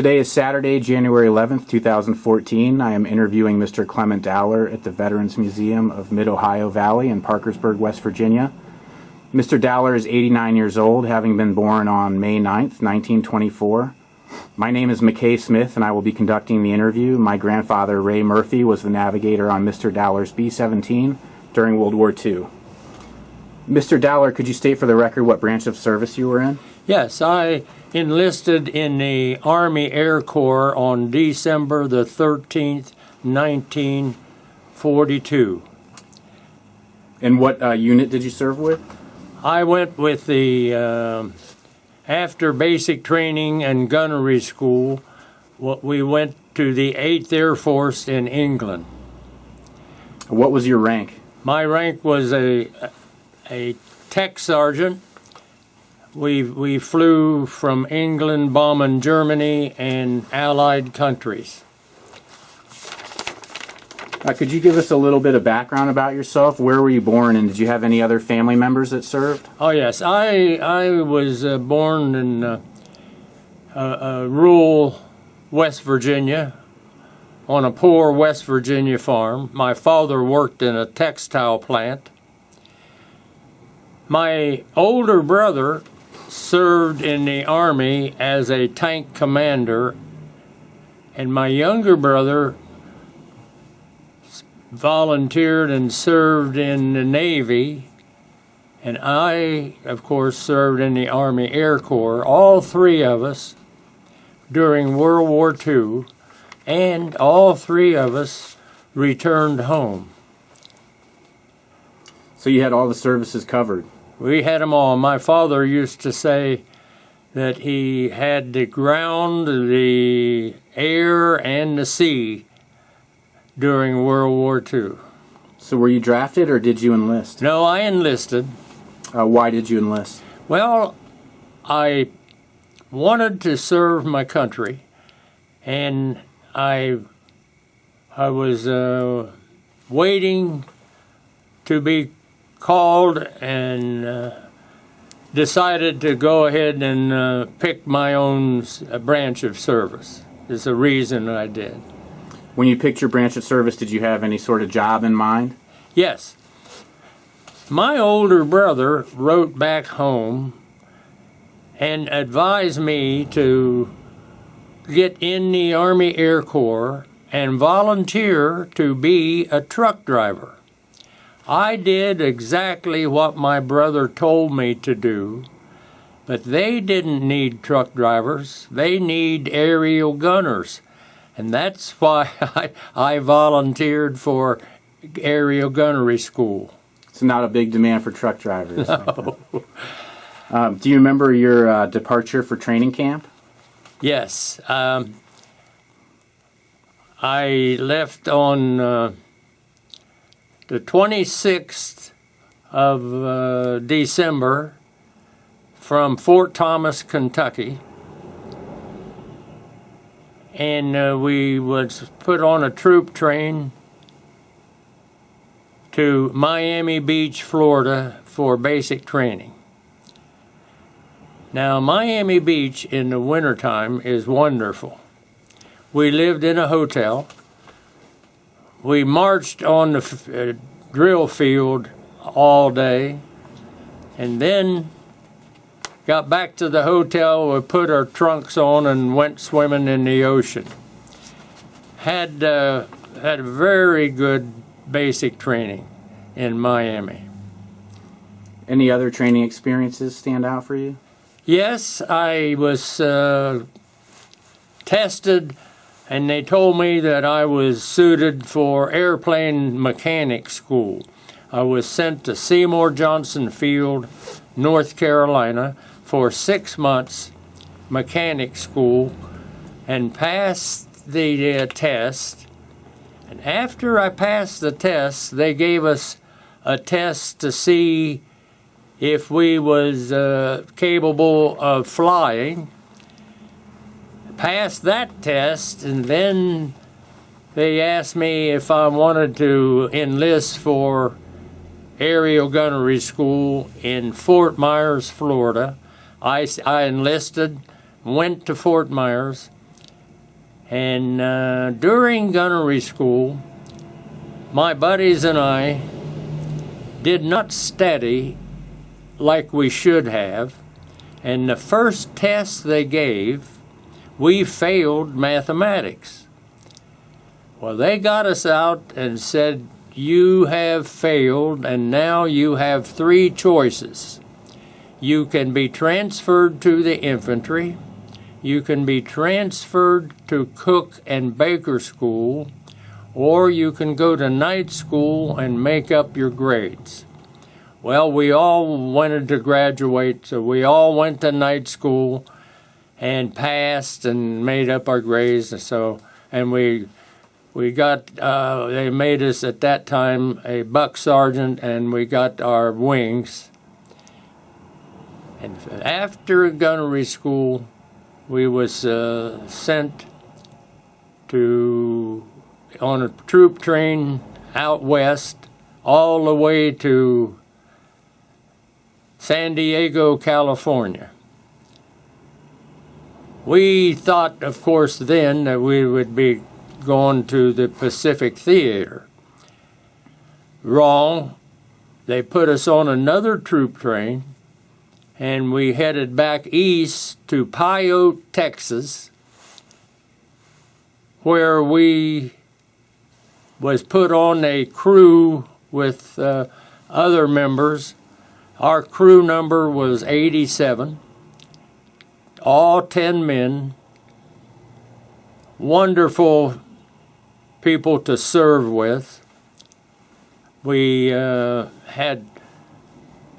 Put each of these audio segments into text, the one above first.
Today is Saturday, January 11th, 2014. I am interviewing Mr. Clement Dowler at the Veterans Museum of Mid-Ohio Valley in Parkersburg, West Virginia. Mr. Dowler is 89 years old, having been born on May 9th, 1924. My name is McKay Smith, and I will be conducting the interview. My grandfather, Ray Murphy, was the navigator on Mr. Dowler's B-17 during World War II. Mr. Dowler, could you state for the record what branch of service you were in? Yes, I enlisted in the Army Air Corps on December the 13th, 1942. And what unit did you serve with? I went with the, after basic training and gunnery school, we went to the 8th Air Force in England. What was your rank? My rank was a tech sergeant. We flew from England, bombing Germany and Allied countries. Could you give us a little bit of background about yourself? Where were you born, and did you have any other family members that served? Oh yes, I was born in rural West Virginia, on a poor West Virginia farm. My father worked in a textile plant. My older brother served in the Army as a tank commander, and my younger brother volunteered and served in the Navy, and I, of course, served in the Army Air Corps, all three of us during World War II, and all three of us returned home. So you had all the services covered? We had them all. My father used to say that he had the ground, the air, and the sea during World War II. So were you drafted, or did you enlist? No, I enlisted. Why did you enlist? Well, I wanted to serve my country, and I was waiting to be called and decided to go ahead and pick my own branch of service. Is the reason I did. When you picked your branch of service, did you have any sort of job in mind? Yes. My older brother wrote back home and advised me to get in the Army Air Corps and volunteer to be a truck driver. I did exactly what my brother told me to do, but they didn't need truck drivers. They need aerial gunners, and that's why I volunteered for aerial gunnery school. It's not a big demand for truck drivers. No. Do you remember your departure for training camp? Yes. I left on the 26th of December from Fort Thomas, Kentucky, and we was put on a troop train to Miami Beach, Florida for basic training. Now, Miami Beach in the wintertime is wonderful. We lived in a hotel. We marched on the drill field all day, and then got back to the hotel. We put our trunks on and went swimming in the ocean. Had very good basic training in Miami. Any other training experiences stand out for you? Yes, I was tested, and they told me that I was suited for airplane mechanic school. I was sent to Seymour Johnson Field, North Carolina, for 6 months mechanic school, and passed the test. And after I passed the test, they gave us a test to see if we was capable of flying. Passed that test, and then they asked me if I wanted to enlist for aerial gunnery school in Fort Myers, Florida. I enlisted, went to Fort Myers, And during gunnery school, my buddies and I did not study like we should have. And the first test they gave, we failed mathematics. Well, they got us out and said, "You have failed, and now you have 3 choices. You can be transferred to the infantry, you can be transferred to cook and baker school, or you can go to night school and make up your grades." Well, we all wanted to graduate, so we all went to night school and passed and made up our grades. And we got, they made us at that time a buck sergeant, and we got our wings. And after gunnery school, we was sent on a troop train out west all the way to San Diego, California. We thought, of course, then that we would be going to the Pacific Theater. Wrong. They put us on another troop train, and we headed back east to Pyote, Texas, where we was put on a crew with other members. Our crew number was 87, all 10 men, wonderful people to serve with. We had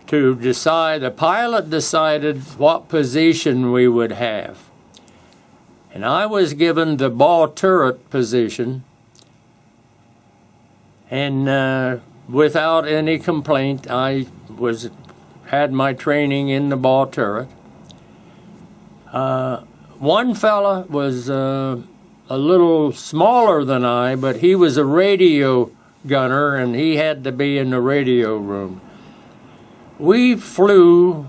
to decide, the pilot decided what position we would have. And I was given the ball turret position, and without any complaint, I had my training in the ball turret. One fella was a little smaller than I, but he was a radio gunner, and he had to be in the radio room. We flew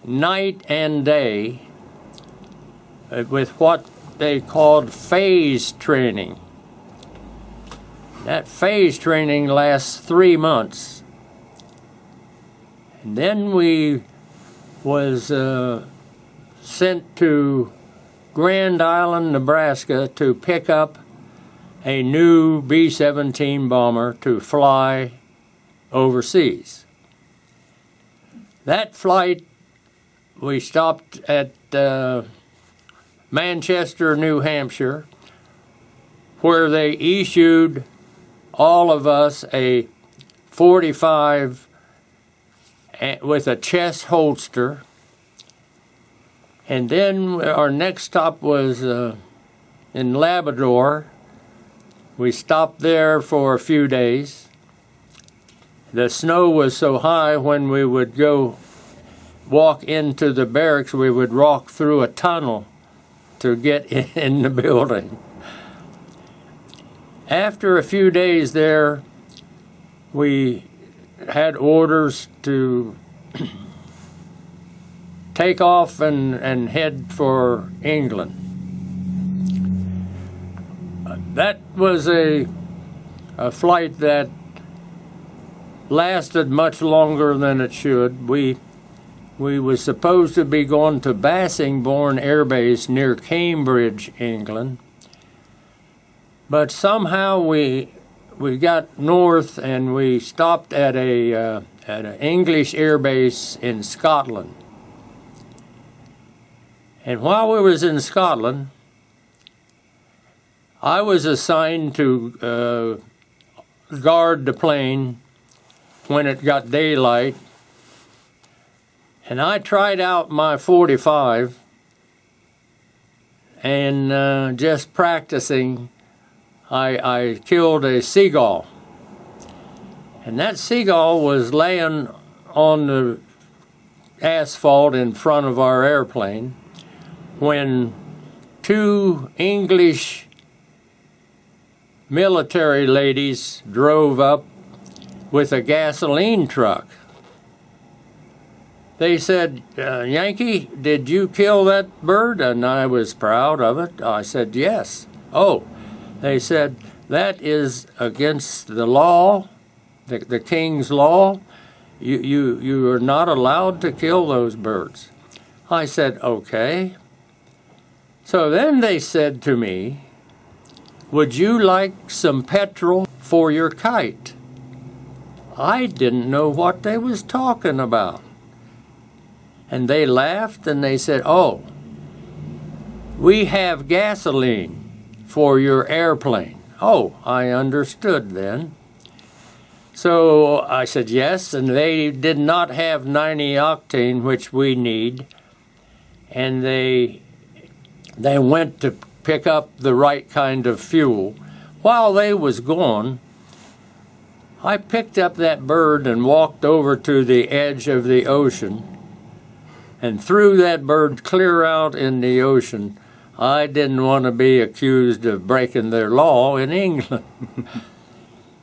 night and day with what they called phase training. That phase training lasts 3 months. And then we was sent to Grand Island, Nebraska to pick up a new B-17 bomber to fly overseas. That flight, we stopped at Manchester, New Hampshire, where they issued all of us a .45 with a chest holster. And then our next stop was in Labrador. We stopped there for a few days. The snow was so high, when we would go walk into the barracks, we would walk through a tunnel to get in the building. After a few days there, we had orders to take off and head for England. That was a flight that lasted much longer than it should. We was supposed to be going to Bassingbourn Air Base near Cambridge, England, but somehow we got north and we stopped at an English air base in Scotland. And while we was in Scotland, I was assigned to guard the plane when it got daylight. And I tried out my .45, and just practicing, I killed a seagull. And that seagull was laying on the asphalt in front of our airplane when 2 English military ladies drove up with a gasoline truck. they said, Yankee, did you kill that bird? And I was proud of it. I said, yes. Oh, they said, that is against the law, the king's law. You are not allowed to kill those birds. I said, okay. So then they said to me, would you like some petrol for your kite? I didn't know what they was talking about. And they laughed and they said, oh, we have gasoline for your airplane. Oh, I understood then. So I said yes, and they did not have 90 octane, which we need. And they went to pick up the right kind of fuel. While they was gone, I picked up that bird and walked over to the edge of the ocean and threw that bird clear out in the ocean. I didn't want to be accused of breaking their law in England.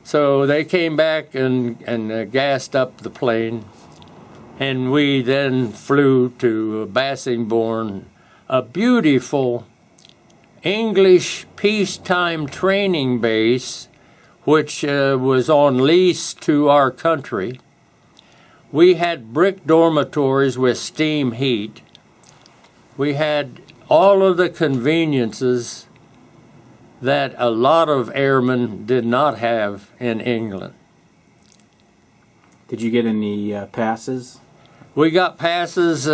So they came back and gassed up the plane, and we then flew to Bassingbourn, a beautiful English peacetime training base which was on lease to our country. We had brick dormitories with steam heat. We had all of the conveniences that a lot of airmen did not have in England. Did you get any passes? We got passes.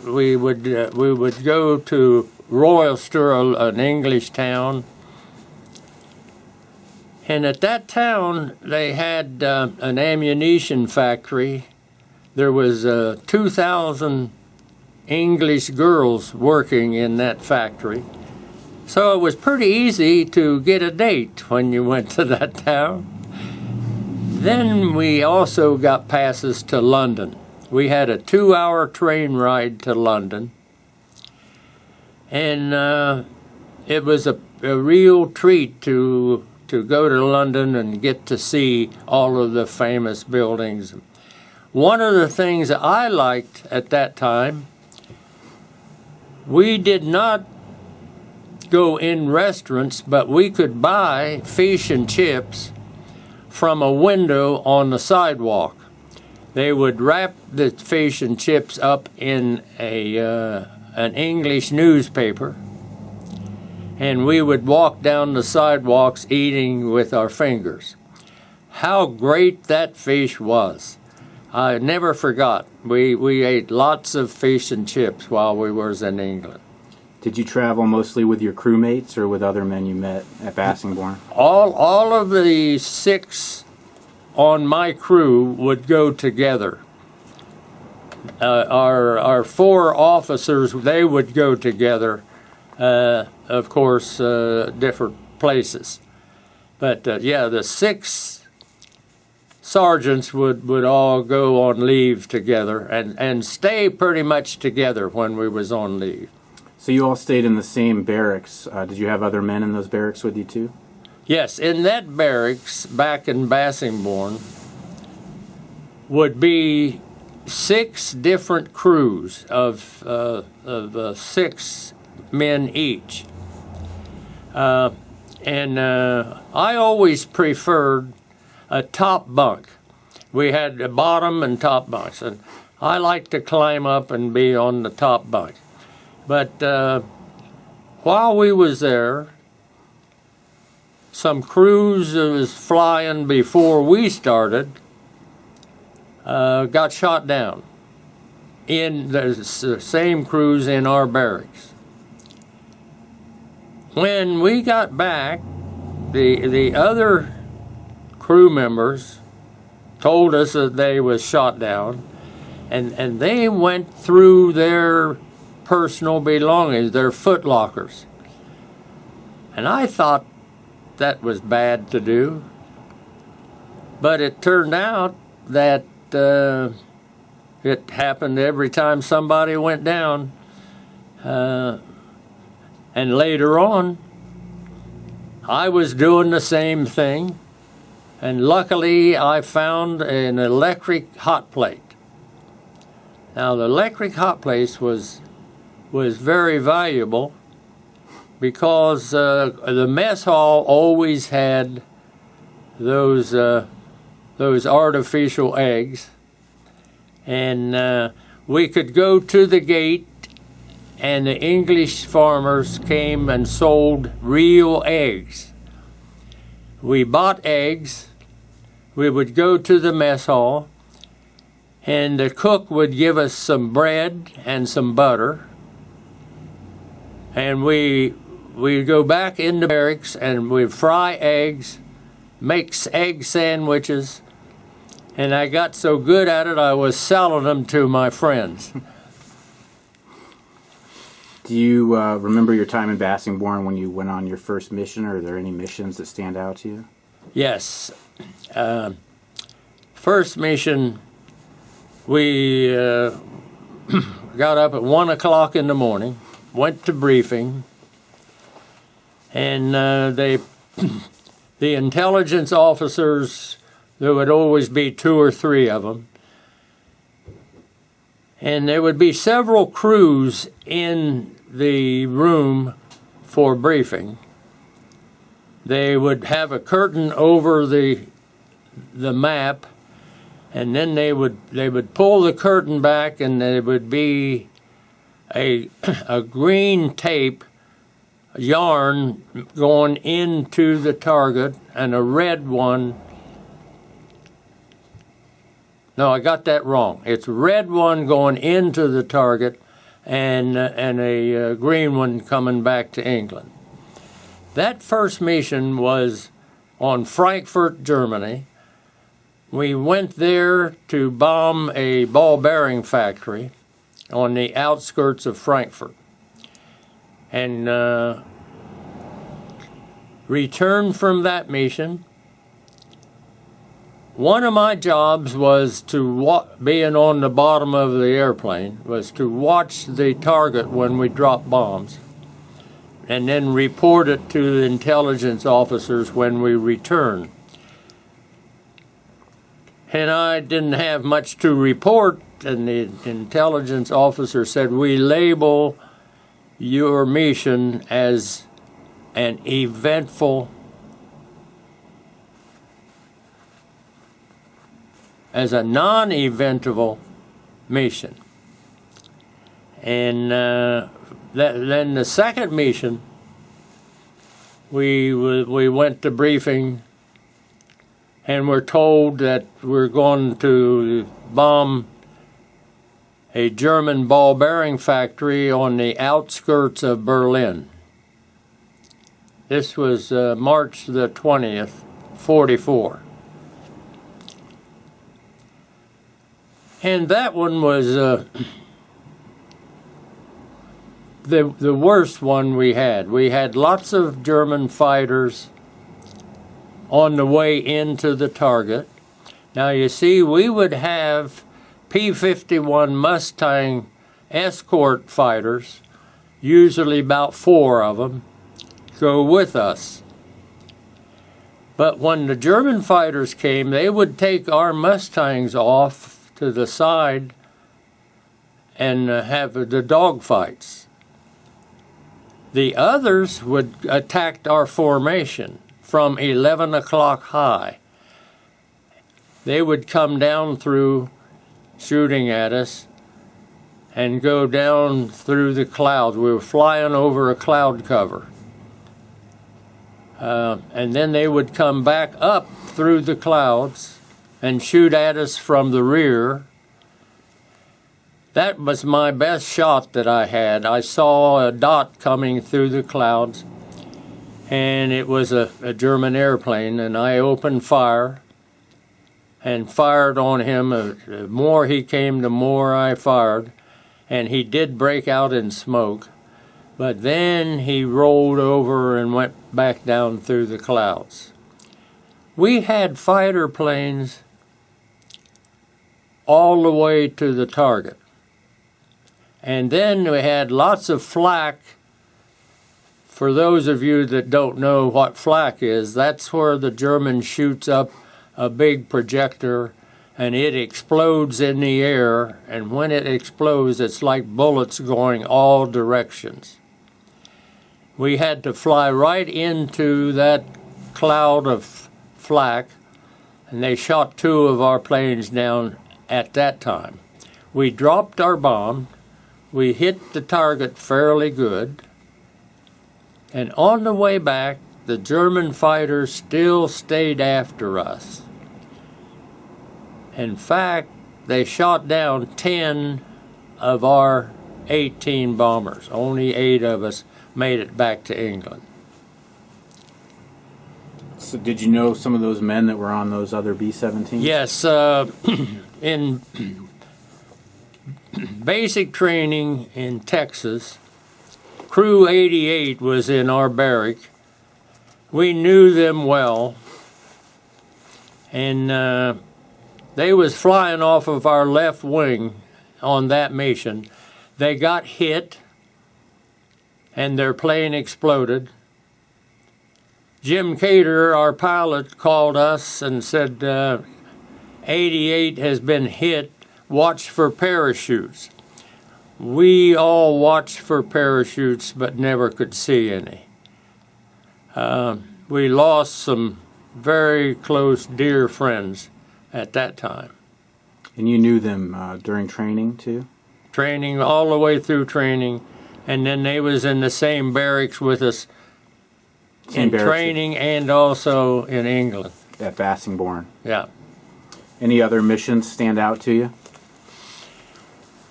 We would go to Royster, an English town, and at that town they had an ammunition factory. There was 2,000 English girls working in that factory, so it was pretty easy to get a date when you went to that town. Then we also got passes to London. We had a 2-hour train ride to London, and it was a real treat to go to London and get to see all of the famous buildings. One of the things that I liked at that time, we did not go in restaurants, but we could buy fish and chips from a window on the sidewalk. They would wrap the fish and chips up in an English newspaper, and we would walk down the sidewalks eating with our fingers. How great that fish was. I never forgot. We ate lots of fish and chips while we was in England. Did you travel mostly with your crewmates or with other men you met at Bassingbourn? All of the 6 on my crew would go together. Our 4 officers, they would go together, of course, different places. But yeah, the 6 sergeants would all go on leave together and stay pretty much together when we was on leave. So you all stayed in the same barracks. Did you have other men in those barracks with you too? Yes, in that barracks back in Bassingbourn would be 6 different crews of 6 men each. And I always preferred a top bunk. We had a bottom and top bunks, and I like to climb up and be on the top bunk. But while we was there, some crews that was flying before we started got shot down in the same crews in our barracks. When we got back, the other crew members told us that they was shot down, and they went through their personal belongings, their foot lockers. And I thought that was bad to do, but it turned out that it happened every time somebody went down. And later on, I was doing the same thing, and luckily I found an electric hot plate. Now, the electric hot place was very valuable because the mess hall always had those artificial eggs, and we could go to the gate, and the English farmers came and sold real eggs. We bought eggs. We would go to the mess hall, and the cook would give us some bread and some butter, and we'd go back in the barracks and we'd fry eggs, make egg sandwiches, and I got so good at it I was selling them to my friends. Do you remember your time in Bassingbourn when you went on your first mission, or are there any missions that stand out to you? Yes. First mission, we got up at 1 o'clock in the morning, went to briefing, and the intelligence officers, there would always be 2 or 3 of them, and there would be several crews in the room for briefing. They would have a curtain over the map, and then they would pull the curtain back, and there would be a green tape yarn going into the target, and a red one. No, I got that wrong. It's a red one going into the target, and a green one coming back to England. That first mission was on Frankfurt, Germany. We went there to bomb a ball bearing factory on the outskirts of Frankfurt, and returned from that mission. One of my jobs was being on the bottom of the airplane, was to watch the target when we dropped bombs, and then report it to the intelligence officers when we returned. And I didn't have much to report, and the intelligence officer said, "We label your mission as an eventful, as a non-eventful mission." And then the second mission, we went to briefing, and we're told that we're going to bomb a German ball bearing factory on the outskirts of Berlin. This was March the 20th, 44. And that one was the worst one we had. We had lots of German fighters on the way into the target. Now you see, we would have P-51 Mustang escort fighters, usually about 4 of them, go with us. But when the German fighters came, they would take our Mustangs off to the side and have the dogfights. The others would attack our formation from 11 o'clock high. They would come down through shooting at us and go down through the clouds. We were flying over a cloud cover. And then they would come back up through the clouds and shoot at us from the rear. That was my best shot that I had. I saw a dot coming through the clouds, and it was a German airplane, and I opened fire and fired on him. The more he came, the more I fired, and he did break out in smoke. But then he rolled over and went back down through the clouds. We had fighter planes all the way to the target. And then we had lots of flak. For those of you that don't know what flak is, that's where the German shoots up a big projector and it explodes in the air, and when it explodes, it's like bullets going all directions. We had to fly right into that cloud of flak, and they shot 2 of our planes down at that time. We dropped our bomb, we hit the target fairly good, and on the way back, the German fighters still stayed after us. In fact, they shot down 10 of our 18 bombers. Only 8 of us made it back to England. So did you know some of those men that were on those other B-17s? Yes, in basic training in Texas, Crew 88 was in our barrack. We knew them well, and they was flying off of our left wing on that mission. They got hit, and their plane exploded. Jim Cater, our pilot, called us and said, 88 has been hit, watch for parachutes. We all watched for parachutes, but never could see any. We lost some very close, dear friends at that time. And you knew them during training, too? Training, all the way through training, and then they was in the same barracks with us in training and also in England. At Bassingbourn. Yeah. Any other missions stand out to you?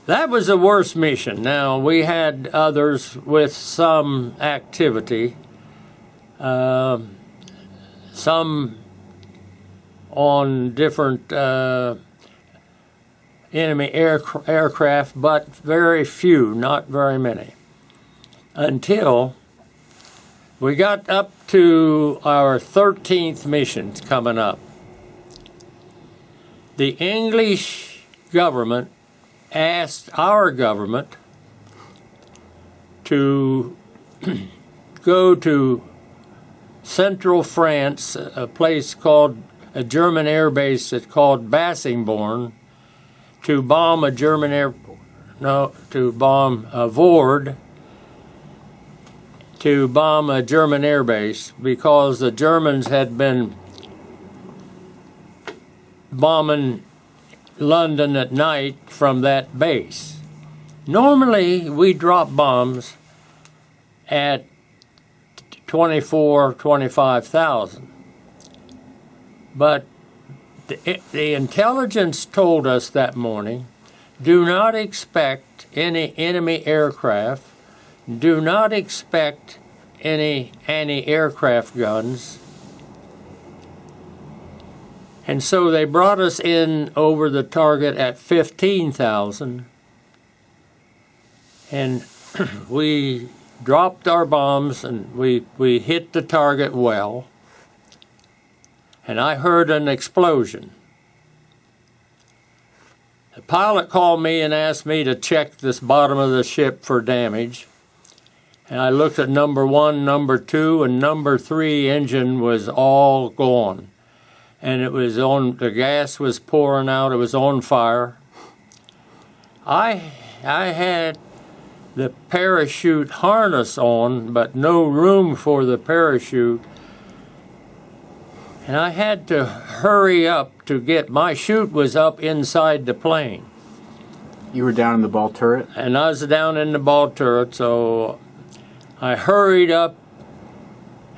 That was the worst mission. Now, we had others with some activity, some on different enemy aircraft, but very few, not very many. Until we got up to our 13th mission coming up. The English government asked our government to go to central France, a place called a German air base that's called Bassingbourn, to bomb Avord, to bomb a German air base, because the Germans had been bombing London at night from that base. Normally, we drop bombs at 25,000. But the intelligence told us that morning, do not expect any enemy aircraft, do not expect any anti-aircraft guns. And so they brought us in over the target at 15,000, and we dropped our bombs and we hit the target well, and I heard an explosion. The pilot called me and asked me to check this bottom of the ship for damage, and I looked at number 1, number 2, and number 3 engine was all gone. And it was on, the gas was pouring out, it was on fire. I had the parachute harness on, but no room for the parachute. And I had to hurry up to get, my chute was up inside the plane. You were down in the ball turret? And I was down in the ball turret, so I hurried up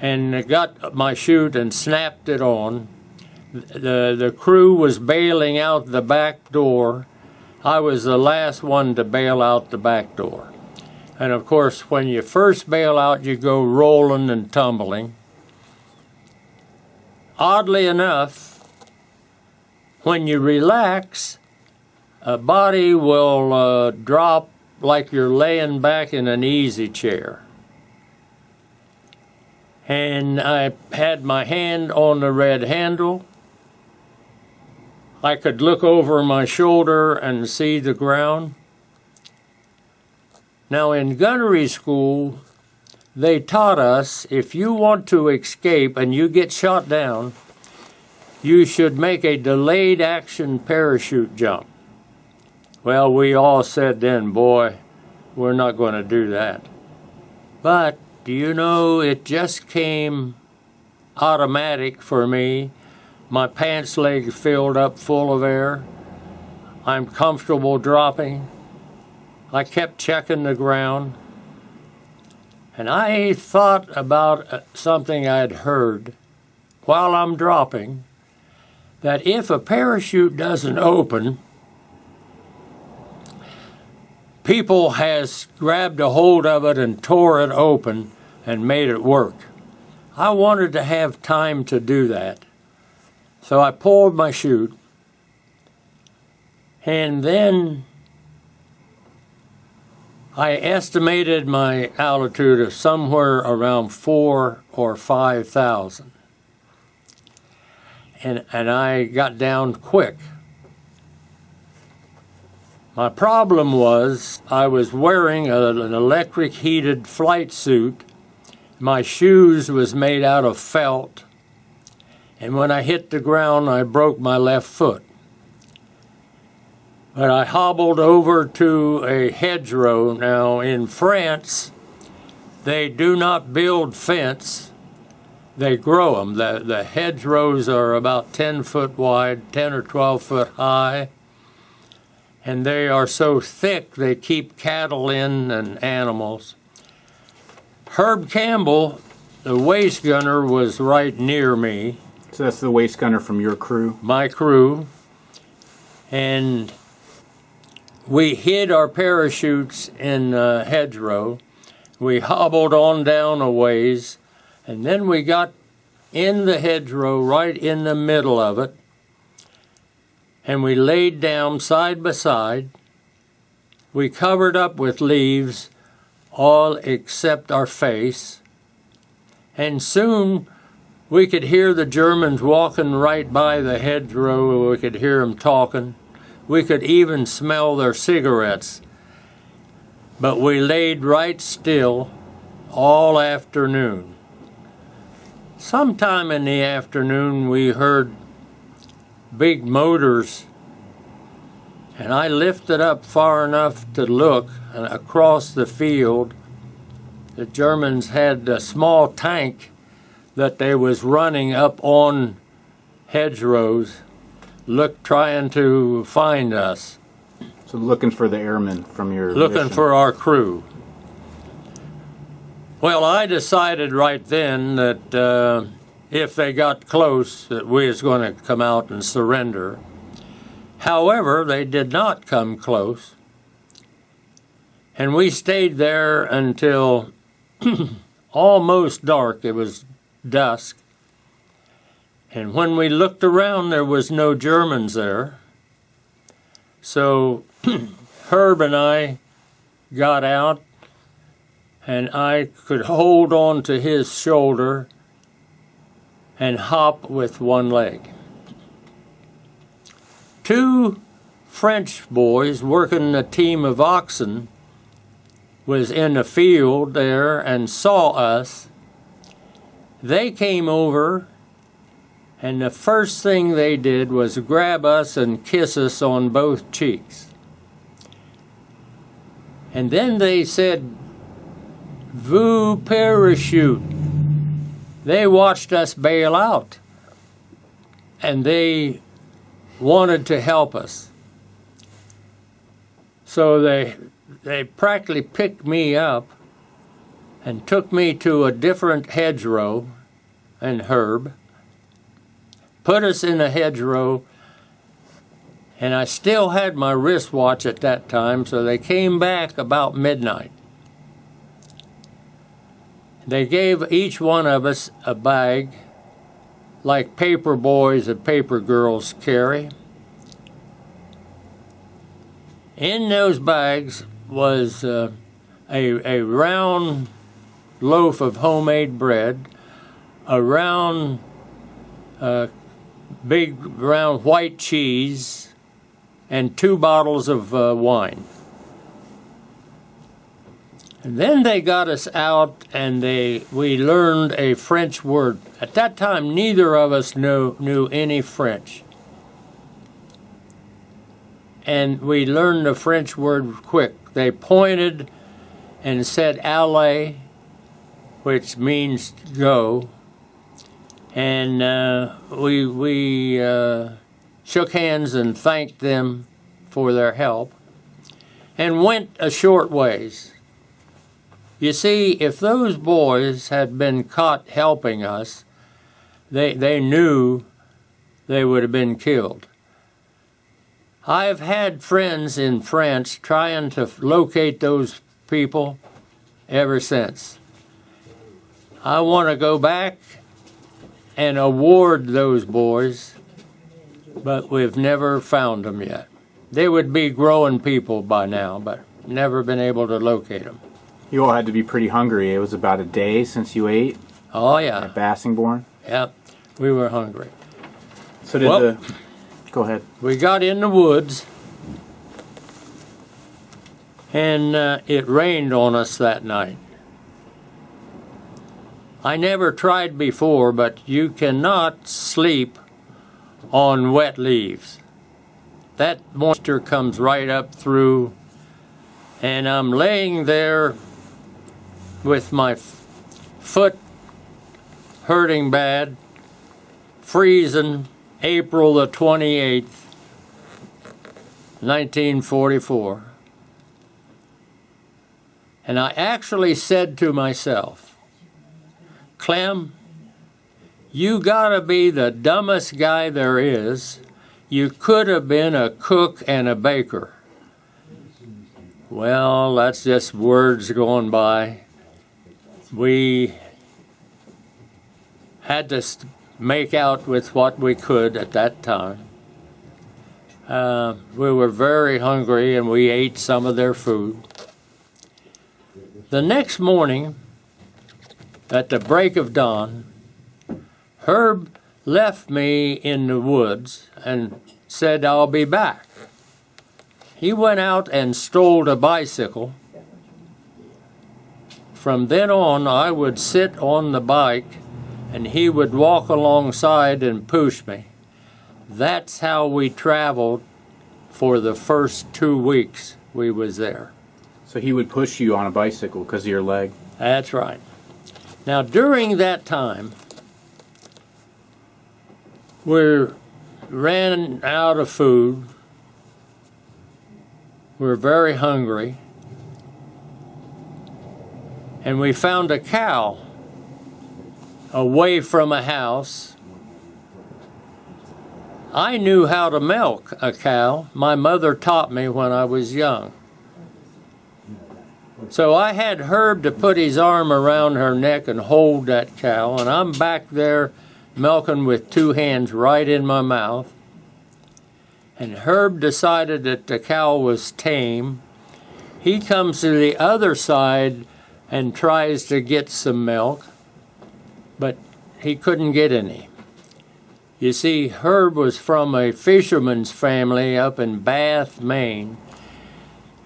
and got my chute and snapped it on. The crew was bailing out the back door. I was the last one to bail out the back door. And of course, when you first bail out, you go rolling and tumbling. Oddly enough, when you relax, a body will drop like you're laying back in an easy chair. And I had my hand on the red handle. I could look over my shoulder and see the ground. Now, in gunnery school, they taught us if you want to escape and you get shot down, you should make a delayed action parachute jump. Well, we all said then, boy, we're not going to do that. But, do you know, it just came automatic for me. My pants leg filled up full of air. I'm comfortable dropping. I kept checking the ground. And I thought about something I'd heard while I'm dropping, that if a parachute doesn't open, people has grabbed a hold of it and tore it open and made it work. I wanted to have time to do that. So I pulled my chute, and then I estimated my altitude of somewhere around 4,000 or 5,000. And I got down quick. My problem was I was wearing an electric heated flight suit. My shoes was made out of felt. And when I hit the ground, I broke my left foot. But I hobbled over to a hedgerow. Now, in France, they do not build fence. They grow them. The hedgerows are about 10 foot wide, 10 or 12 foot high. And they are so thick, they keep cattle in and animals. Herb Campbell, the waist gunner, was right near me. So that's the waist gunner from your crew? My crew. And we hid our parachutes in a hedgerow. We hobbled on down a ways, and then we got in the hedgerow right in the middle of it, and we laid down side by side. We covered up with leaves, all except our face, and soon we could hear the Germans walking right by the hedgerow. We could hear them talking. We could even smell their cigarettes. But we laid right still all afternoon. Sometime in the afternoon we heard big motors, and I lifted up far enough to look, and across the field the Germans had a small tank that they was running up on hedgerows, trying to find us. So looking for the airmen from your Looking mission. for our crew. Well, I decided right then that if they got close, that we was going to come out and surrender. However, they did not come close. And we stayed there until almost dark. It was dusk. And when we looked around, there was no Germans there. So Herb and I got out, and I could hold on to his shoulder and hop with one leg. Two French boys working a team of oxen was in the field there and saw us. They came over, and the first thing they did was grab us and kiss us on both cheeks. And then they said, "Vous parachute." They watched us bail out, and they wanted to help us. So they practically picked me up and took me to a different hedgerow and Herb, put us in a hedgerow, and I still had my wristwatch at that time, so they came back about midnight. They gave each one of us a bag, like paper boys and paper girls carry. In those bags was a round loaf of homemade bread, a round, big round white cheese, and 2 bottles of wine. And then they got us out, and we learned a French word. At that time, neither of us knew any French. And we learned the French word quick. They pointed and said "allez," which means go. And we shook hands and thanked them for their help and went a short ways. You see, if those boys had been caught helping us, they knew they would have been killed. I've had friends in France trying to locate those people ever since. I want to go back and award those boys, but we've never found them yet. They would be growing people by now, but never been able to locate them. You all had to be pretty hungry. It was about a day since you ate Oh, yeah. at Bassingbourn. Yep, we were hungry. So did Well, Go ahead. We got in the woods, and it rained on us that night. I never tried before, but you cannot sleep on wet leaves. That moisture comes right up through, and I'm laying there with my foot hurting bad, freezing, April the 28th, 1944. And I actually said to myself, Clem, you gotta be the dumbest guy there is. You could have been a cook and a baker. Well, that's just words going by. We had to make out with what we could at that time. We were very hungry, and we ate some of their food. The next morning, at the break of dawn, Herb left me in the woods and said, "I'll be back." He went out and stole a bicycle. From then on, I would sit on the bike, and he would walk alongside and push me. That's how we traveled for the first 2 weeks we was there. So he would push you on a bicycle because of your leg? That's right. Now, during that time, we ran out of food. We were very hungry. And we found a cow away from a house. I knew how to milk a cow. My mother taught me when I was young. So I had Herb to put his arm around her neck and hold that cow, and I'm back there milking with two hands right in my mouth. And Herb decided that the cow was tame. He comes to the other side and tries to get some milk, but he couldn't get any. You see, Herb was from a fisherman's family up in Bath, Maine.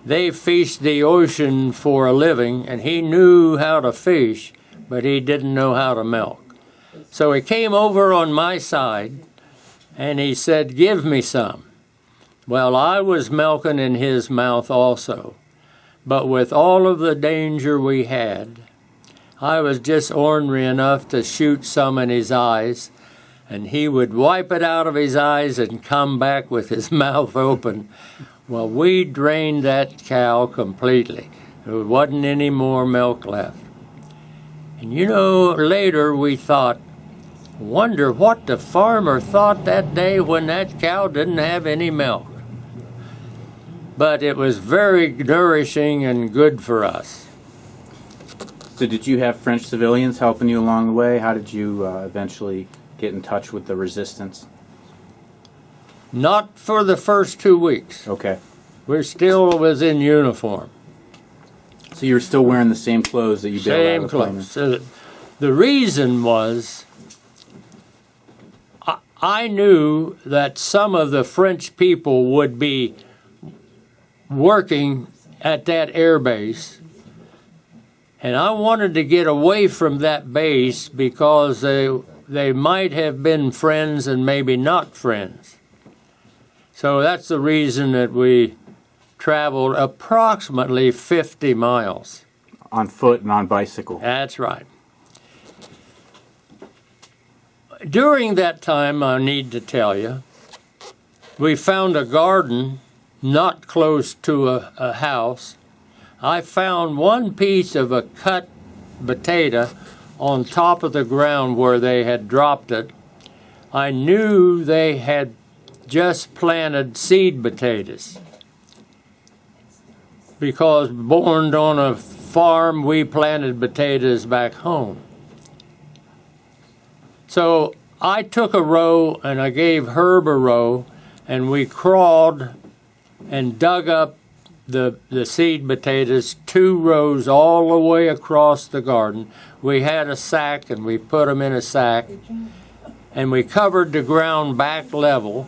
They fished the ocean for a living, and he knew how to fish, but he didn't know how to milk. So he came over on my side, and he said, "Give me some." Well, I was milking in his mouth also, but with all of the danger we had, I was just ornery enough to shoot some in his eyes, and he would wipe it out of his eyes and come back with his mouth open. Well, we drained that cow completely. There wasn't any more milk left. And you know, later we thought, wonder what the farmer thought that day when that cow didn't have any milk. But it was very nourishing and good for us. So did you have French civilians helping you along the way? How did you eventually get in touch with the resistance? Not for the first 2 weeks. Okay. We still was in uniform. So you were still wearing the same clothes that you bailed out Same of the plane in? clothes. So the reason was I knew that some of the French people would be working at that air base, And I wanted to get away from that base because they might have been friends and maybe not friends. So that's the reason that we traveled approximately 50 miles. On foot and on bicycle. That's right. During that time, I need to tell you, we found a garden not close to a house. I found one piece of a cut potato on top of the ground where they had dropped it. I knew they had just planted seed potatoes because born on a farm, we planted potatoes back home. So I took a row and I gave Herb a row, and we crawled and dug up the seed potatoes 2 rows all the way across the garden. We had a sack and we put them in a sack, and we covered the ground back level.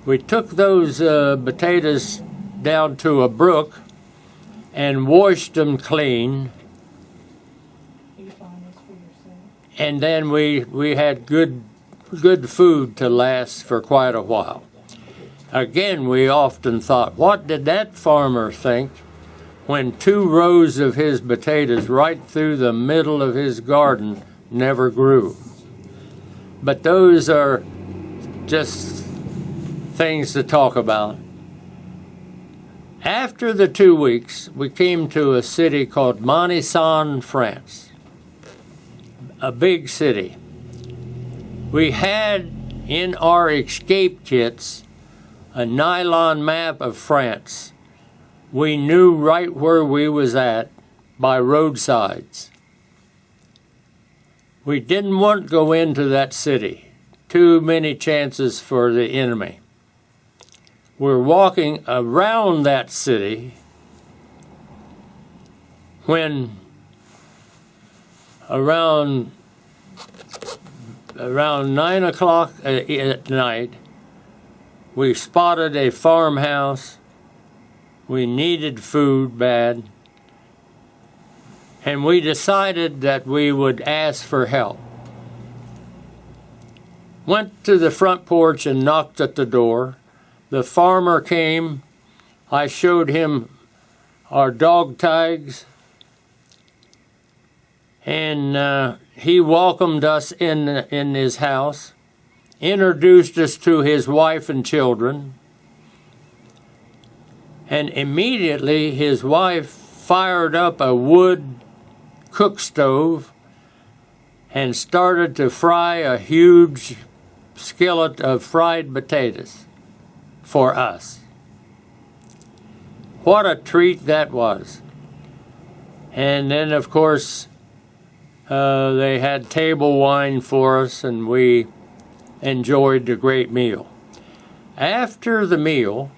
We took those potatoes down to a brook and washed them clean. And then we had good food to last for quite a while. Again, we often thought, what did that farmer think when 2 rows of his potatoes right through the middle of his garden never grew? But those are just things to talk about. After the 2 weeks, we came to a city called Maquis, France, a big city. We had in our escape kits a nylon map of France. We knew right where we was at by roadsides. We didn't want to go into that city. Too many chances for the enemy. We're walking around that city when around 9 o'clock at night, we spotted a farmhouse. We needed food bad. And we decided that we would ask for help. Went to the front porch and knocked at the door. The farmer came. I showed him our dog tags. And he welcomed us in his house, introduced us to his wife and children, and immediately his wife fired up a wood cook stove and started to fry a huge skillet of fried potatoes for us. What a treat that was. And then, of course, they had table wine for us, and we enjoyed a great meal. After the meal,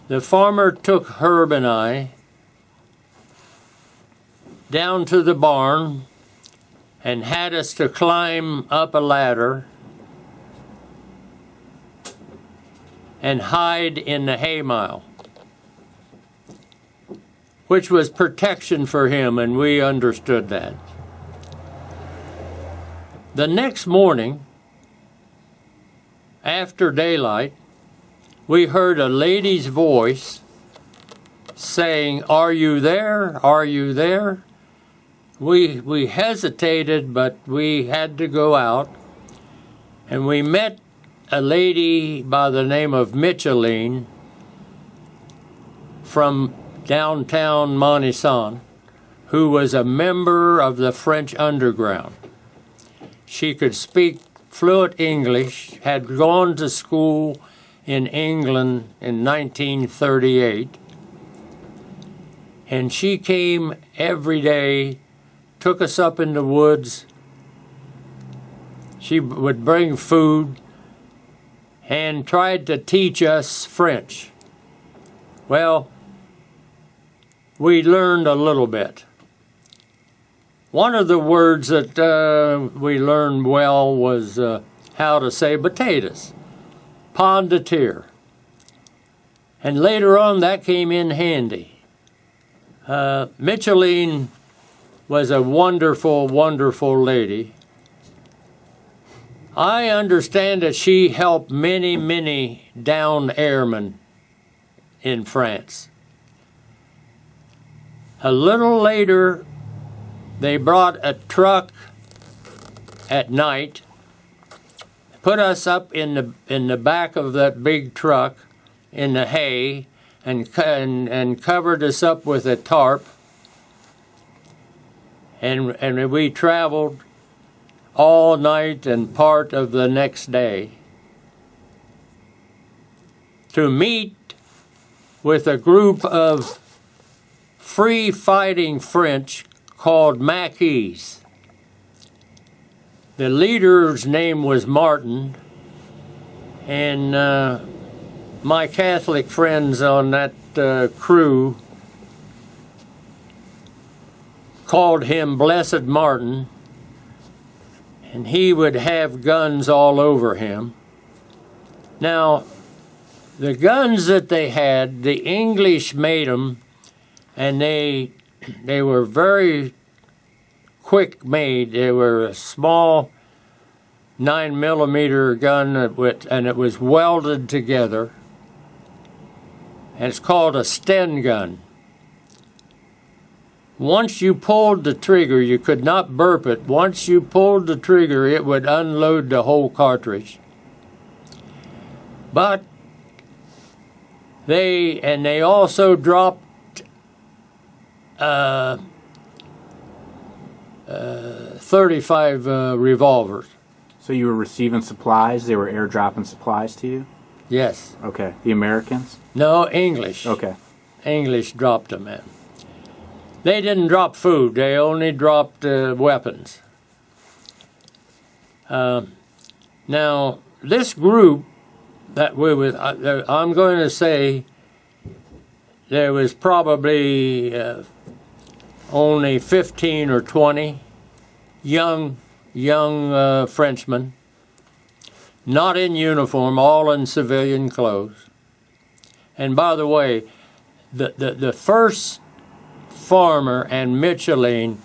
the farmer took Herb and I down to the barn and had us to climb up a ladder and hide in the haymow, which was protection for him, and we understood that. The next morning, after daylight, we heard a lady's voice saying, "Are you there? Are you there?" We hesitated, but we had to go out, and we met a lady by the name of Micheline from downtown Maquis, who was a member of the French underground. She could speak fluent English, had gone to school in England in 1938, and she came every day, took us up in the woods. She would bring food and tried to teach us French. Well, we learned a little bit. One of the words that we learned well was how to say potatoes, pomme de terre. And later on, that came in handy. Micheline was a wonderful, wonderful lady. I understand that she helped many, many downed airmen in France. A little later, they brought a truck at night, put us up in the back of that big truck in the hay, and covered us up with a tarp, and we traveled all night and part of the next day to meet with a group of free-fighting French called Maquis. The leader's name was Martin, and my Catholic friends on that crew called him Blessed Martin, and he would have guns all over him. Now, the guns that they had, the English made them, and they were very quick made. They were a small 9mm gun, and it was welded together. And it's called a Sten gun. Once you pulled the trigger, you could not burp it. Once you pulled the trigger, it would unload the whole cartridge. But they also dropped 35 revolvers. So you were receiving supplies? They were airdropping supplies to you? Yes. Okay. The Americans? No, English. Okay. English dropped them in. They didn't drop food. They only dropped weapons. Now, this group that we was, I'm going to say there was probably only 15 or 20 young Frenchmen, not in uniform, all in civilian clothes. And by the way, the first Farmer and Micheline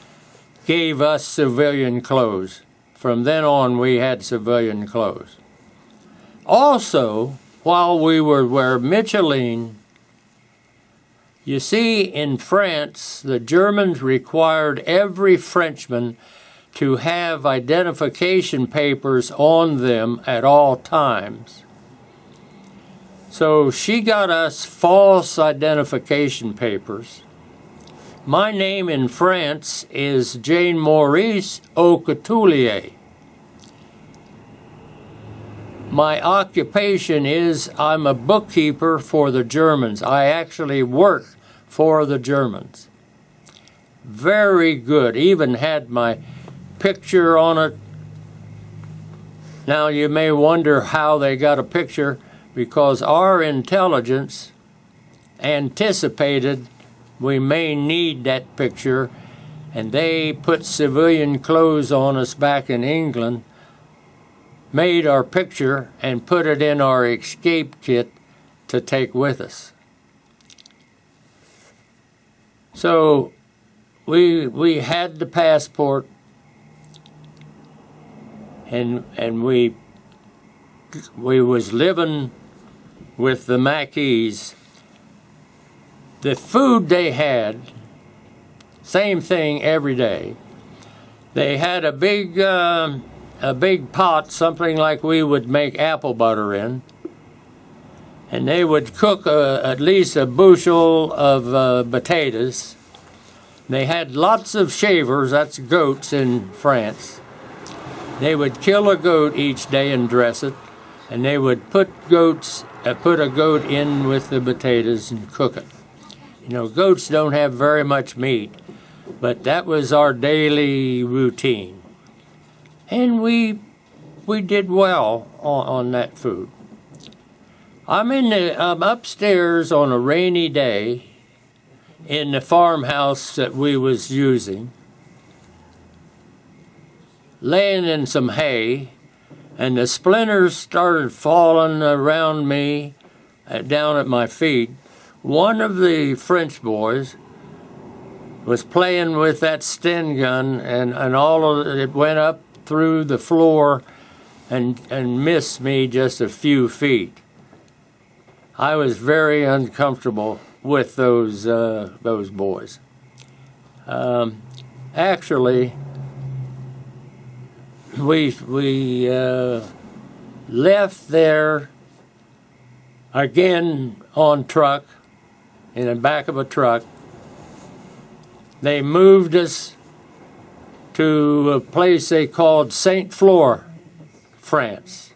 gave us civilian clothes. From then on, we had civilian clothes. Also, while we were where Micheline, you see, in France, the Germans required every Frenchman to have identification papers on them at all times. So she got us false identification papers. My name in France is Jane Maurice Aucoutelier. My occupation is I'm a bookkeeper for the Germans. I actually work for the Germans. Very good. Even had my picture on it. Now you may wonder how they got a picture, because our intelligence anticipated we may need that picture, and they put civilian clothes on us back in England, made our picture, and put it in our escape kit to take with us. So we had the passport, and we was living with the Maquis. The food they had, same thing every day. They had a big pot, something like we would make apple butter in, and they would cook at least a bushel of potatoes. They had lots of shavers, that's goats in France. They would kill a goat each day and dress it, and they would put a goat in with the potatoes and cook it. You know, goats don't have very much meat, but that was our daily routine. And we did well on that food. I'm upstairs on a rainy day in the farmhouse that we was using, laying in some hay, and the splinters started falling around me, down at my feet. One of the French boys was playing with that Sten gun, and all of it went up through the floor and missed me just a few feet. I was very uncomfortable with those boys. Actually, we left there again on truck, in the back of a truck. They moved us to a place they called Saint Flour, France.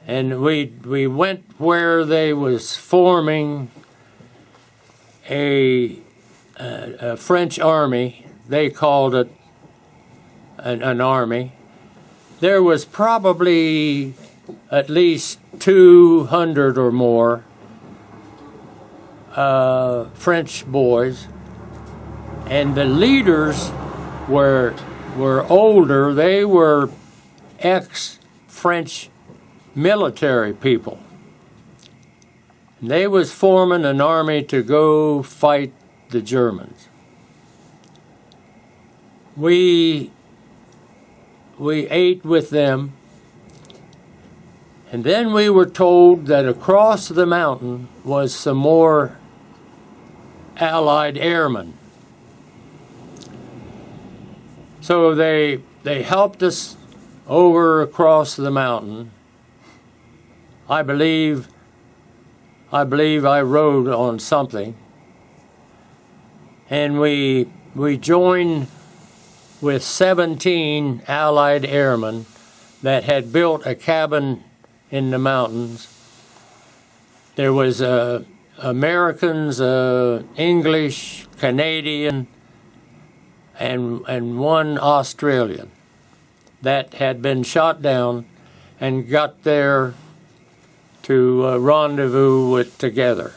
And we went where they was forming a French army. They called it an army. There was probably at least 200 or more French boys, and the leaders were older. They were ex-French military people. They was forming an army to go fight the Germans. We ate with them, and then we were told that across the mountain was some more Allied airmen. So they helped us over across the mountain. I believe I rode on something, and we joined with 17 Allied airmen that had built a cabin in the mountains. There was Americans, English, Canadian, and one Australian that had been shot down and got there to rendezvous with together.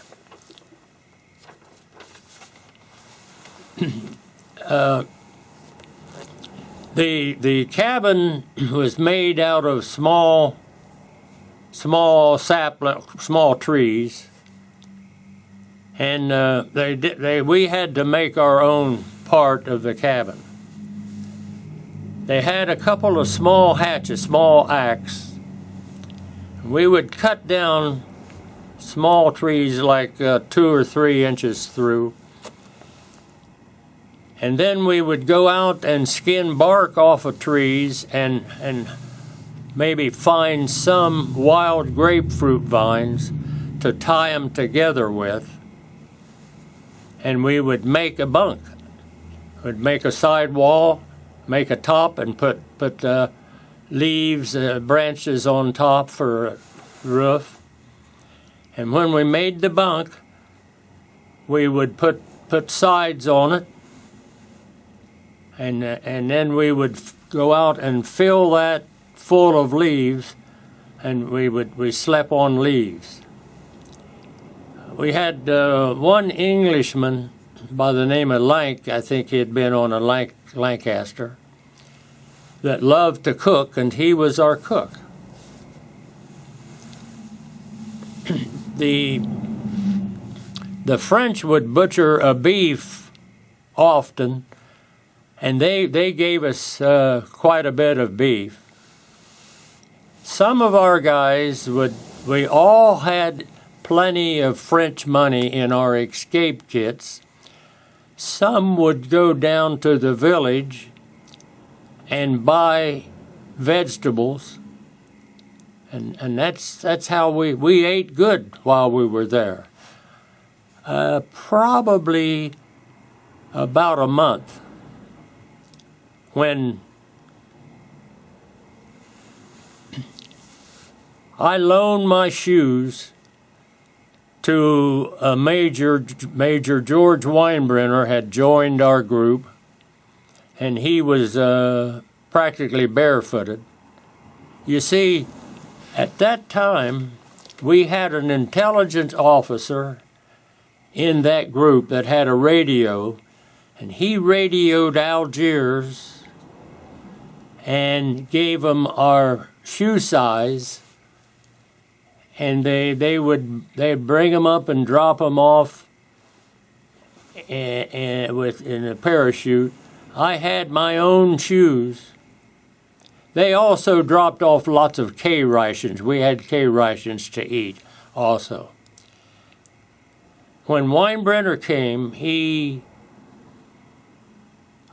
The cabin was made out of small trees, and we had to make our own part of the cabin. They had a couple of small hatches, small axe. We would cut down small trees like 2 or 3 inches through, and then we would go out and skin bark off of trees and maybe find some wild grapefruit vines to tie them together with, and we would make a bunk. We'd make a side wall, make a top, and put leaves, branches on top for a roof. And when we made the bunk, we would put sides on it, and then we would go out and fill that full of leaves, and we slept on leaves. We had one Englishman by the name of Lank, I think he had been on a Lancaster, that loved to cook, and he was our cook. The French would butcher a beef often, and they gave us quite a bit of beef. Some of our guys we all had plenty of French money in our escape kits. Some would go down to the village and buy vegetables, and that's how we ate good while we were there. Probably about a month, when I loaned my shoes to a Major George Weinbrenner had joined our group, and he was practically barefooted. You see, at that time, we had an intelligence officer in that group that had a radio, and he radioed Algiers and gave them our shoe size, and they'd bring them up and drop them off in a parachute. I had my own shoes. They also dropped off lots of K rations. We had K rations to eat also. When Weinbrenner came,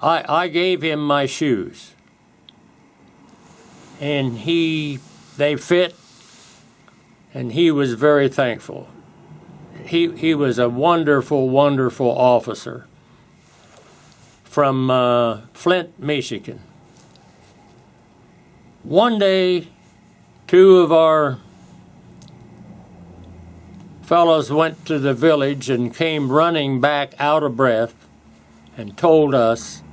I gave him my shoes. And they fit, and he was very thankful. He was a wonderful, wonderful officer from Flint, Michigan. One day, two of our fellows went to the village and came running back out of breath and told us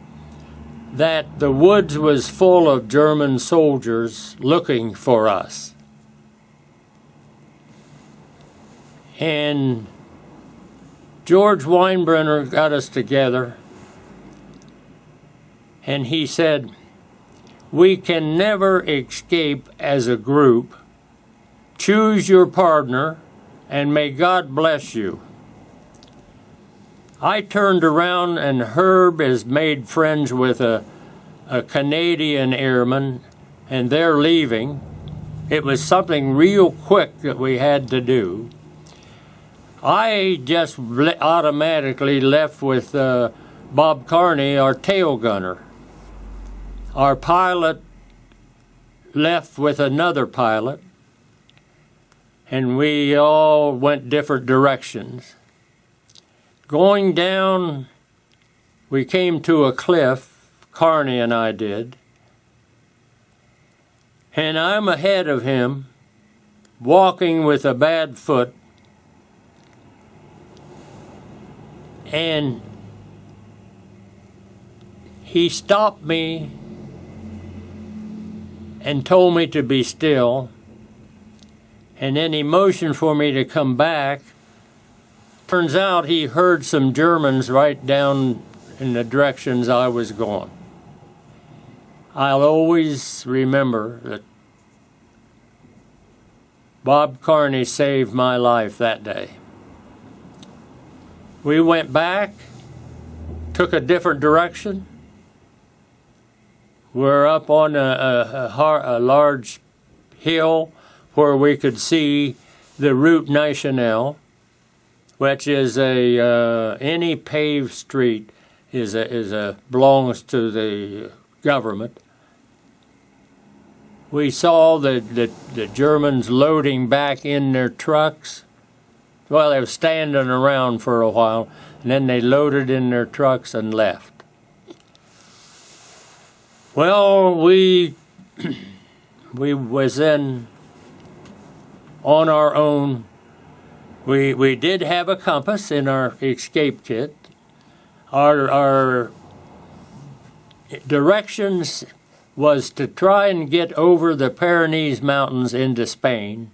that the woods was full of German soldiers looking for us. And George Weinbrenner got us together, and he said, "We can never escape as a group. Choose your partner, and may God bless you." I turned around, and Herb has made friends with a Canadian airman, and they're leaving. It was something real quick that we had to do. I just automatically left with Bob Carney, our tail gunner. Our pilot left with another pilot, and we all went different directions. Going down, we came to a cliff, Carney and I did, and I'm ahead of him, walking with a bad foot, and he stopped me and told me to be still, and then he motioned for me to come back. Turns out he heard some Germans right down in the directions I was going. I'll always remember that Bob Carney saved my life that day. We went back, took a different direction. We're up on a large hill where we could see the Route Nationale, which is any paved street belongs to the government. We saw the Germans loading back in their trucks. Well, they were standing around for a while, and then they loaded in their trucks and left. Well, we was then on our own. We did have a compass in our escape kit. Our directions was to try and get over the Pyrenees Mountains into Spain.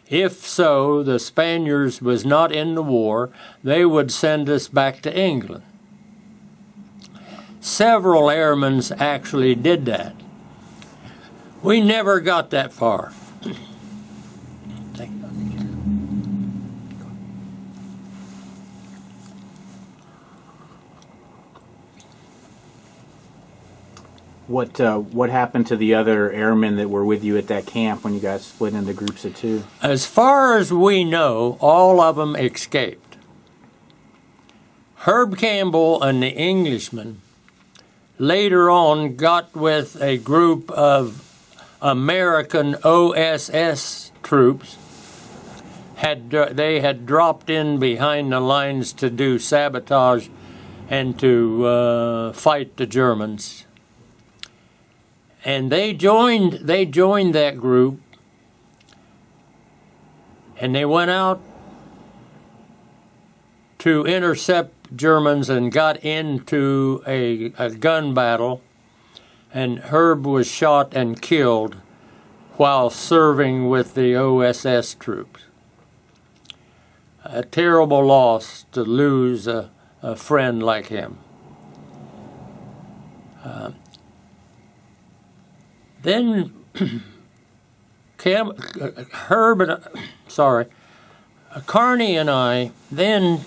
If so, the Spaniards was not in the war, they would send us back to England. Several airmen actually did that. We never got that far. What happened to the other airmen that were with you at that camp when you guys split into groups of two? As far as we know, all of them escaped. Herb Campbell and the Englishman later on got with a group of American OSS troops. They had dropped in behind the lines to do sabotage and to fight the Germans. And they joined that group, and they went out to intercept Germans and got into a gun battle, and Herb was shot and killed while serving with the OSS troops. A terrible loss to lose a friend like him. Then Carney and I then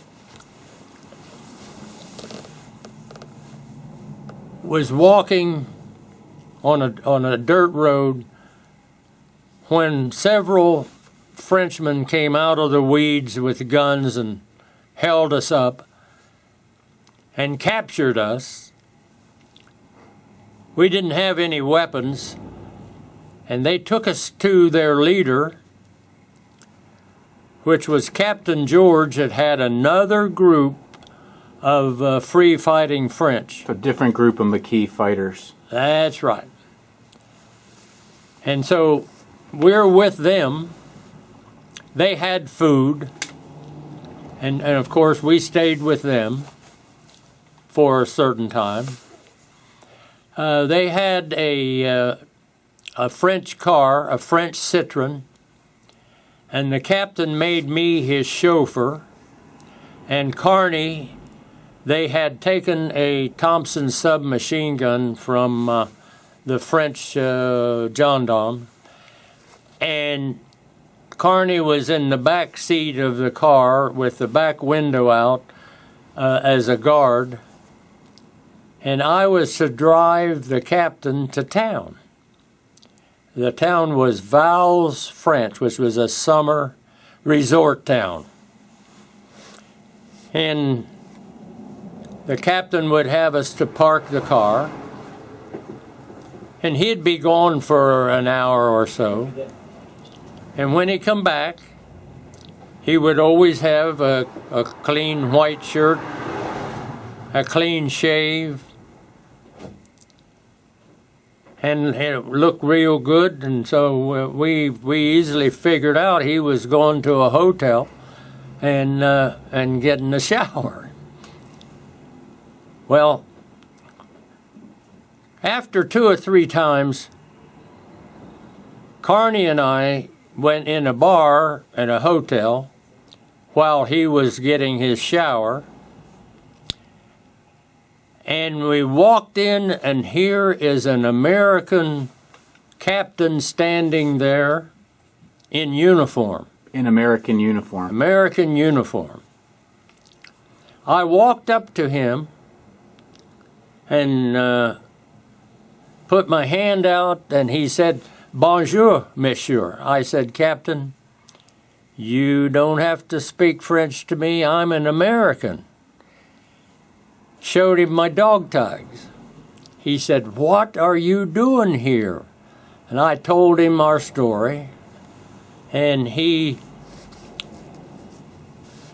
was walking on a dirt road when several Frenchmen came out of the weeds with guns and held us up and captured us. We didn't have any weapons, and they took us to their leader, which was Captain George, that had another group of free-fighting French. A different group of Maquis fighters. That's right. And so we're with them. They had food, and of course we stayed with them for a certain time. They had a French car, a French Citroen, and the captain made me his chauffeur. And Kearney, they had taken a Thompson submachine gun from the French gendarme, and Kearney was in the back seat of the car with the back window out as a guard, and I was to drive the captain to town. The town was Val's French, which was a summer resort town. And the captain would have us to park the car, and he'd be gone for an hour or so. And when he come back, he would always have a clean white shirt, a clean shave, and it looked real good. And so we easily figured out he was going to a hotel and getting a shower. Well, after 2 or 3 times, Kearney and I went in a bar at a hotel while he was getting his shower. And we walked in, and here is an American captain standing there in uniform. In American uniform. American uniform. I walked up to him and put my hand out, and he said, "Bonjour, monsieur." I said, "Captain, you don't have to speak French to me. I'm an American." Showed him my dog tags. He said, "What are you doing here?" And I told him our story, and he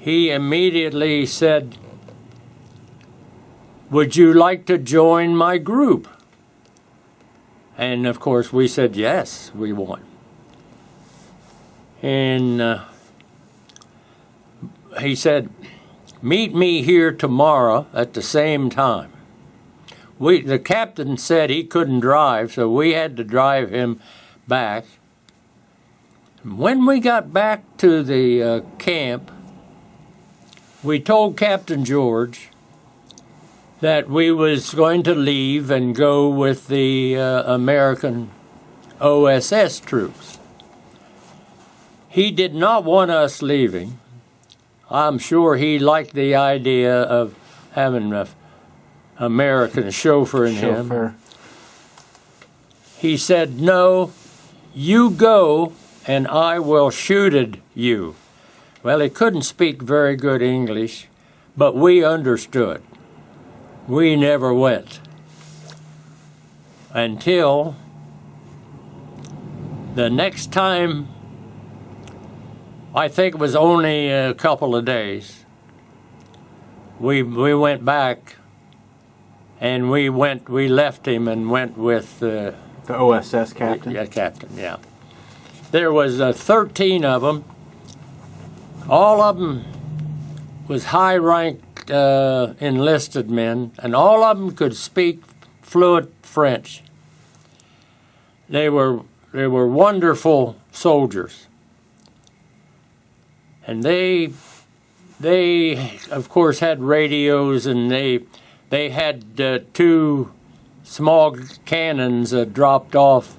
immediately said, "Would you like to join my group?" And of course we said, yes, we want. And he said, "Meet me here tomorrow at the same time." The captain said he couldn't drive, so we had to drive him back. When we got back to the camp, we told Captain George that we was going to leave and go with the American OSS troops. He did not want us leaving. I'm sure he liked the idea of having an American chauffeur in him. He said, "No, you go and I will shoot at you." Well, he couldn't speak very good English, but we understood. We never went until the next time. I think it was only a couple of days. We went back, and we left him and went with the OSS captain. Yeah, captain. Yeah, there was 13 of them. All of them was high-ranked enlisted men, and all of them could speak fluent French. They were wonderful soldiers. And they of course had radios, and they had 2 small cannons dropped off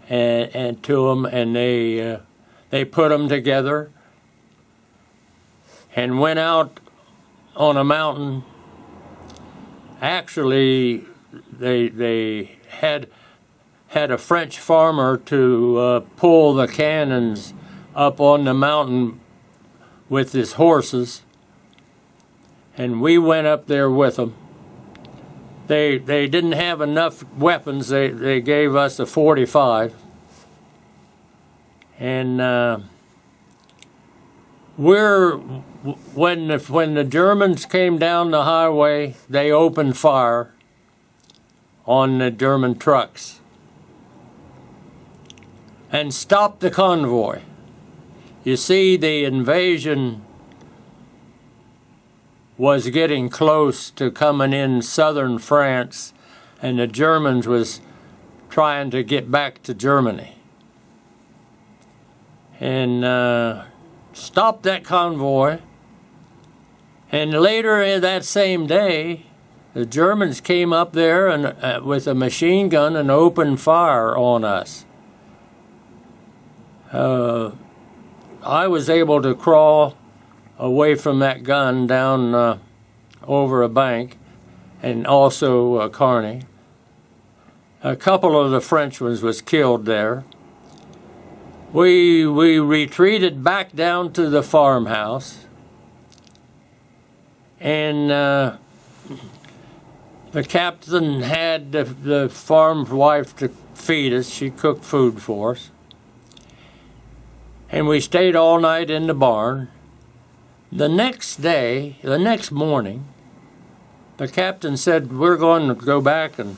and to them, and they put them together and went out on a mountain actually, they had a French farmer to pull the cannons up on the mountain with his horses, and we went up there with them. They didn't have enough weapons. They gave us a .45, and when the Germans came down the highway, they opened fire on the German trucks and stopped the convoy. You see, the invasion was getting close to coming in southern France, and the Germans was trying to get back to Germany. And stopped that convoy. And later that same day, the Germans came up there and with a machine gun and opened fire on us. I was able to crawl away from that gun down over a bank, and also Kearney. A couple of the French ones was killed there. We retreated back down to the farmhouse, and the captain had the farm wife to feed us. She cooked food for us. And we stayed all night in the barn. The next morning, the captain said, we're going to go back and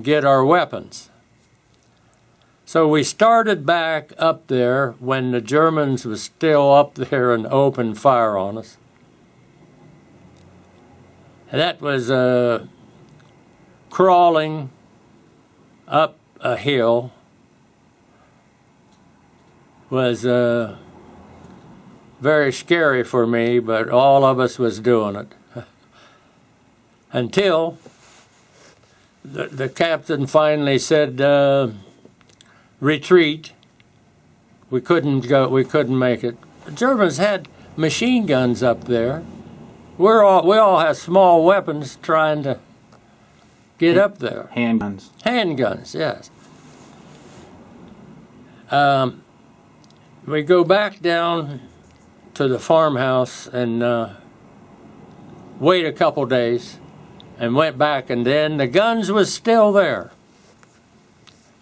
get our weapons. So we started back up there when the Germans was still up there and opened fire on us. And that was crawling up a hill. Was very scary for me, but all of us was doing it. Until the captain finally said, retreat. We couldn't make it. The Germans had machine guns up there. We all have small weapons trying to get up there. Handguns. Handguns, yes. We go back down to the farmhouse and wait a couple days, and went back, and then the guns was still there.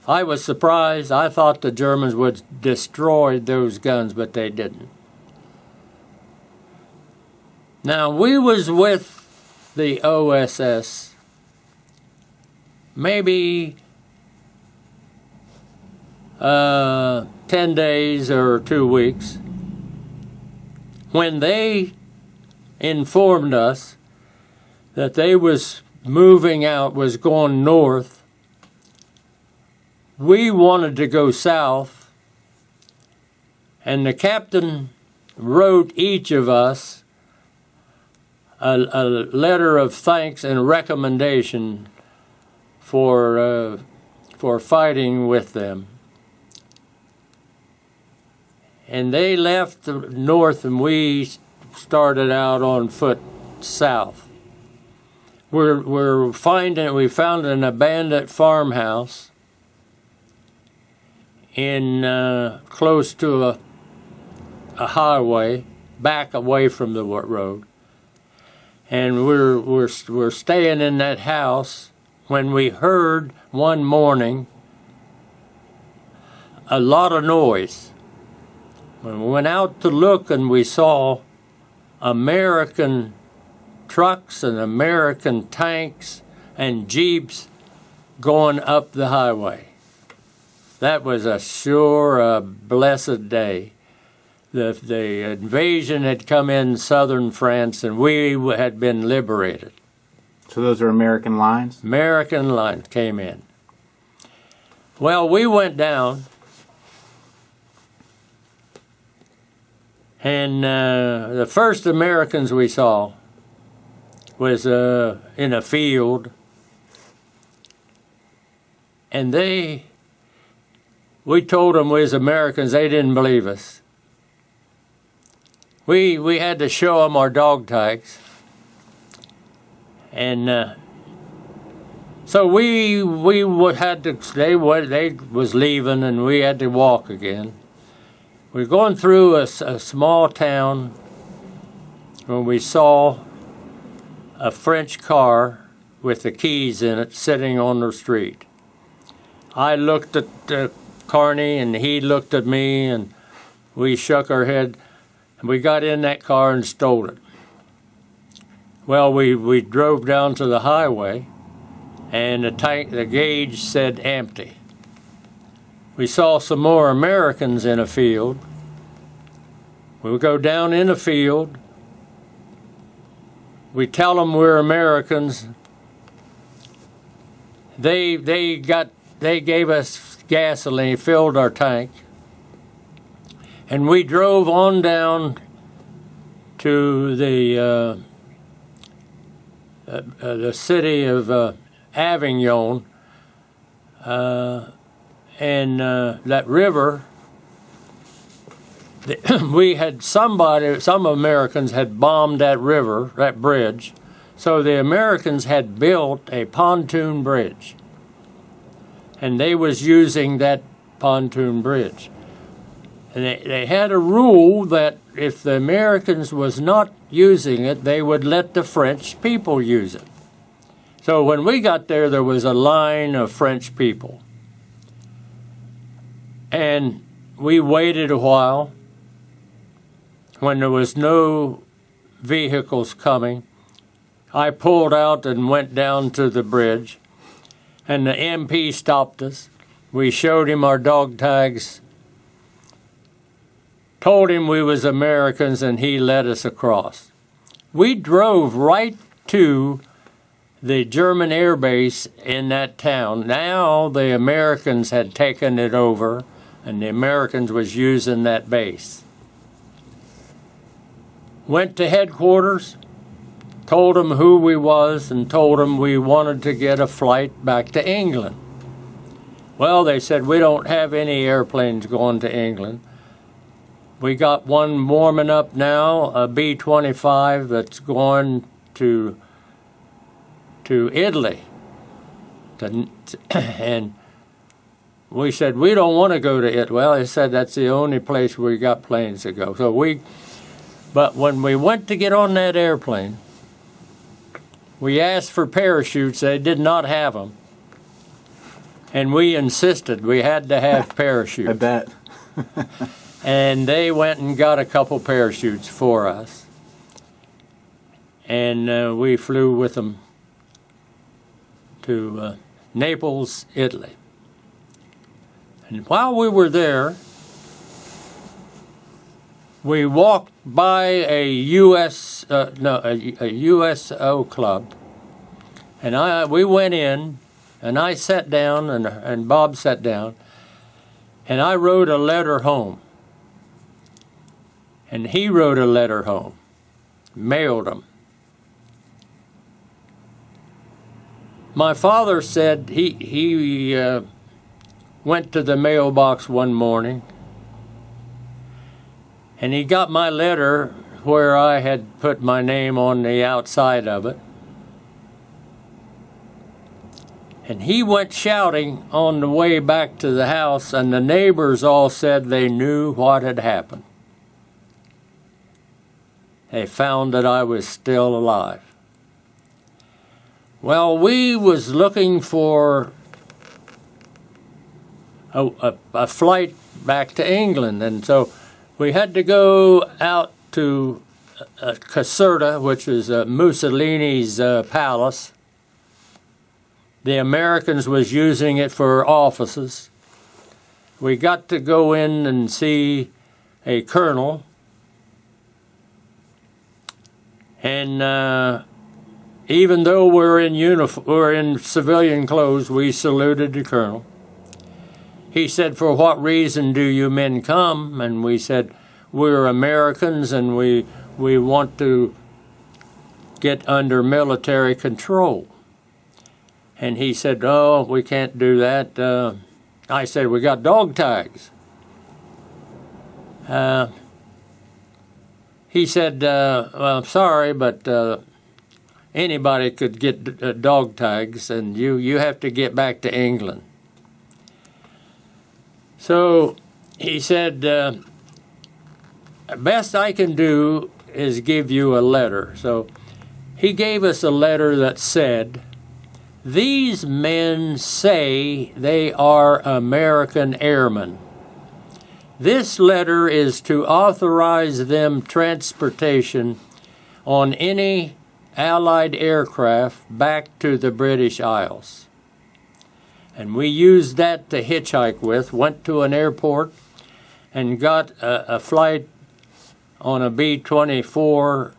I was surprised. I thought the Germans would destroy those guns, but they didn't. Now, we was with the OSS maybe 10 days or 2 weeks when they informed us that they was moving out, was going north. We wanted to go south, and the captain wrote each of us a letter of thanks and recommendation for fighting with them. And they left north, and we started out on foot south. We found an abandoned farmhouse in close to a highway, back away from the road, and we're staying in that house when we heard one morning a lot of noise. When we went out to look, and we saw American trucks and American tanks and jeeps going up the highway. That was a blessed day. The invasion had come in southern France, and we had been liberated. So those are American lines? American lines came in. Well, we went down, and the first Americans we saw was in a field, and we told them we was Americans. They didn't believe us. We had to show them our dog tags, And so we had to, they was leaving and we had to walk again. We're going through a small town when we saw a French car with the keys in it sitting on the street. I looked at Carney and he looked at me and we shook our head. We got in that car and stole it. Well, we drove down to the highway and the gauge said empty. We saw some more Americans in a field. We would go down in a field. We tell them we're Americans. They gave us gasoline, filled our tank, and we drove on down to the city of Avignon, and that river. Some Americans had bombed that river, that bridge, so the Americans had built a pontoon bridge, and they was using that pontoon bridge. And they had a rule that if the Americans was not using it, they would let the French people use it. So when we got there, there was a line of French people. And we waited a while when there was no vehicles coming. I pulled out and went down to the bridge, and the MP stopped us. We showed him our dog tags, told him we was Americans, and he led us across. We drove right to the German air base in that town. Now the Americans had taken it over, and the Americans was using that base. Went to headquarters, told them who we was, and told them we wanted to get a flight back to England. Well, they said, we don't have any airplanes going to England. We got one warming up now, a B-25 that's going to Italy. And we said, we don't want to go to Italy. Well, they said that's the only place we got planes to go. But when we went to get on that airplane, we asked for parachutes. They did not have them. And we insisted we had to have parachutes. I bet. And they went and got a couple parachutes for us. And we flew with them to Naples, Italy. And while we were there, we walked by a USO club, and we went in, and I sat down, and Bob sat down, and I wrote a letter home, and he wrote a letter home, mailed them. My father said he went to the mailbox one morning, and he got my letter where I had put my name on the outside of it. And he went shouting on the way back to the house, and the neighbors all said they knew what had happened. They found that I was still alive. Well, we was looking for a flight back to England, and so we had to go out to Caserta, which is Mussolini's palace. The Americans was using it for offices. We got to go in and see a colonel, and even though we're in civilian clothes, we saluted the colonel. He said, "For what reason do you men come?" And we said, "We're Americans and we want to get under military control." And he said, "Oh, we can't do that." I said, "We got dog tags." He said, "Well, I'm sorry, but anybody could get dog tags, and you have to get back to England. So he said, best I can do is give you a letter. So he gave us a letter that said, these men say they are American airmen. This letter is to authorize them transportation on any Allied aircraft back to the British Isles. And we used that to hitchhike with, went to an airport and got a flight on a B-24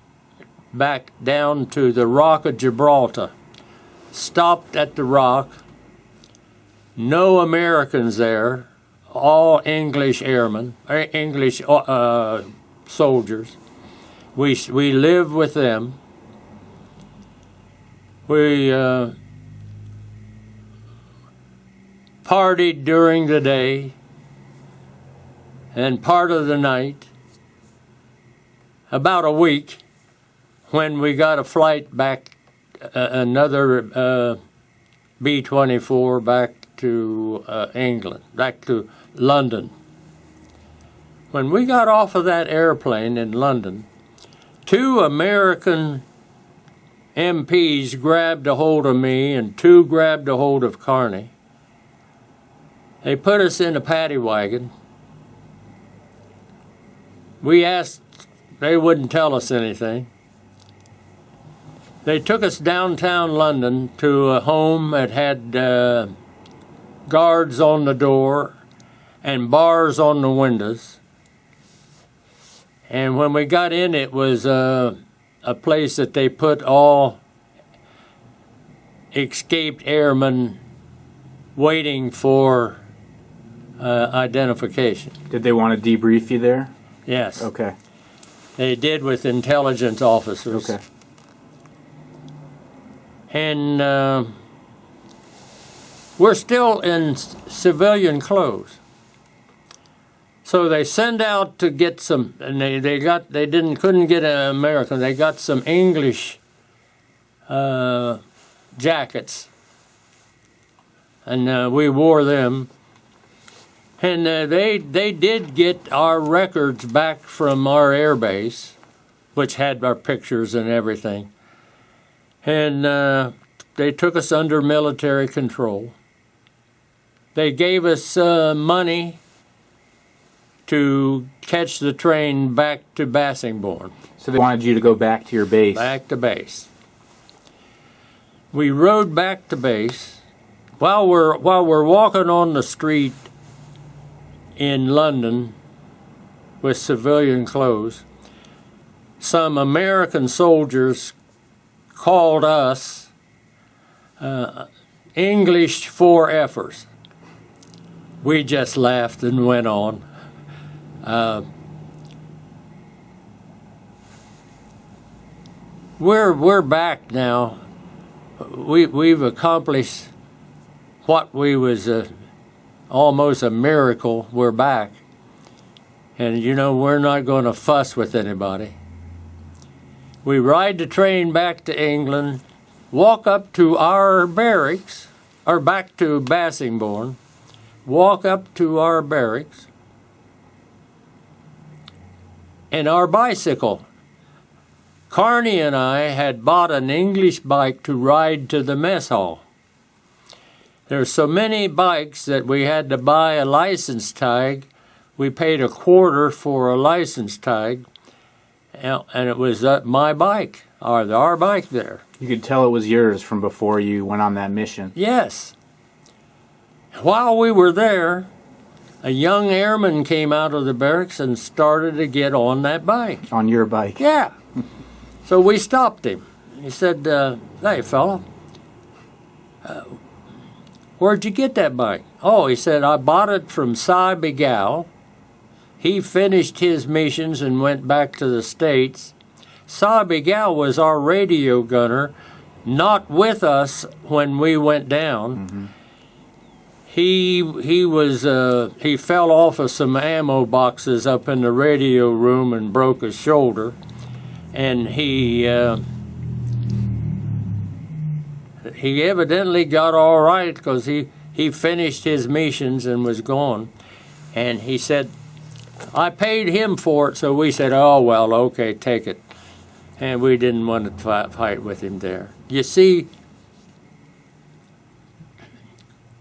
back down to the Rock of Gibraltar. Stopped at the Rock, no Americans there, all English airmen, English soldiers. We lived with them. We partied during the day and part of the night. About a week, when we got a flight back, another B-24 back to England, back to London. When we got off of that airplane in London, 2 American MPs grabbed a hold of me and 2 grabbed a hold of Carney. They put us in a paddy wagon. We asked, they wouldn't tell us anything. They took us downtown London to a home that had guards on the door and bars on the windows. And when we got in, it was a place that they put all escaped airmen waiting for identification. Did they want to debrief you there? Yes. Okay. They did with intelligence officers. Okay. And we're still in civilian clothes. So they send out to get some, and couldn't get an American. They got some English jackets, and we wore them. And they did get our records back from our air base, which had our pictures and everything. And they took us under military control. They gave us money to catch the train back to Bassingbourn. So they wanted you to go back to your base. Back to base. We rode back to base. While we're walking on the street in London with civilian clothes, some American soldiers called us English 4Fers. We just laughed and went on. We're back now. We've accomplished what we was almost a miracle. We're back, and we're not going to fuss with anybody. We ride the train back to England, walk up to our barracks, or back to Bassingbourn, walk up to our barracks, and our bicycle. Carney and I had bought an English bike to ride to the mess hall. There's so many bikes that we had to buy a license tag. We paid $25 for a license tag, and it was my bike, our bike there. You could tell it was yours from before you went on that mission. Yes. While we were there, a young airman came out of the barracks and started to get on that bike. On your bike? Yeah. So we stopped him. He said, hey, fella, where'd you get that bike? Oh, he said, I bought it from Cy Begal. He finished his missions and went back to the States. Cy Begal was our radio gunner, not with us when we went down. Mm-hmm. He fell off of some ammo boxes up in the radio room and broke his shoulder, and he he evidently got all right because he finished his missions and was gone. And he said, I paid him for it, so we said, oh, well, okay, take it. And we didn't want to fight with him there. You see,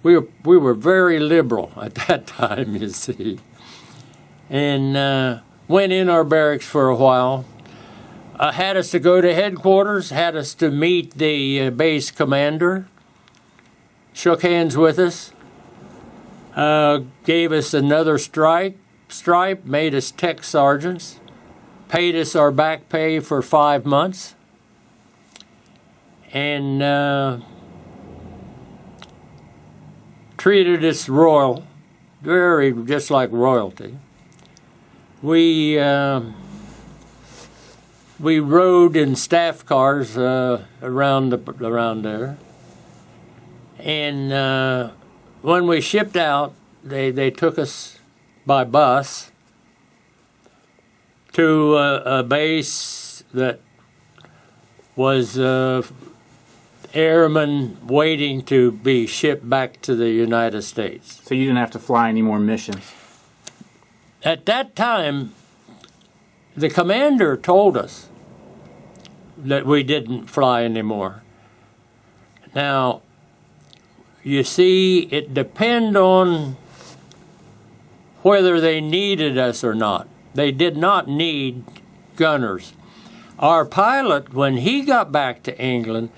we were very liberal at that time, you see. And went in our barracks for a while. Had us to go to headquarters, had us to meet the base commander, shook hands with us, gave us another stripe, made us tech sergeants, paid us our back pay for 5 months, and treated us royal, very just like royalty. We rode in staff cars around there, and when we shipped out, they took us by bus to a base that was airmen waiting to be shipped back to the United States. So you didn't have to fly any more missions? At that time, the commander told us that we didn't fly anymore. Now, you see, it depended on whether they needed us or not. They did not need gunners. Our pilot, when he got back to England,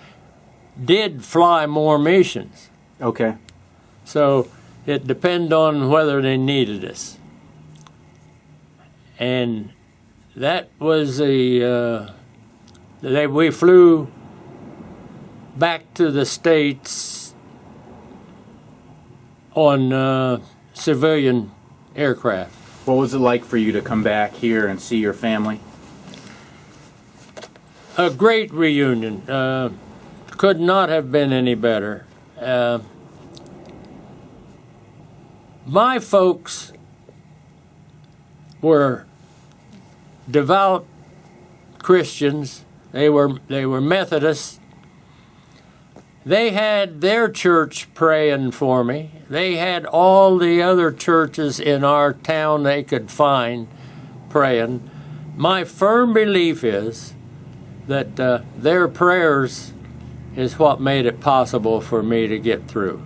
did fly more missions. Okay. So it depended on whether they needed us. And that was we flew back to the States on civilian aircraft. What was it like for you to come back here and see your family? A great reunion. Could not have been any better. My folks were devout Christians. They were Methodists. They had their church praying for me. They had all the other churches in our town they could find praying. My firm belief is that their prayers is what made it possible for me to get through.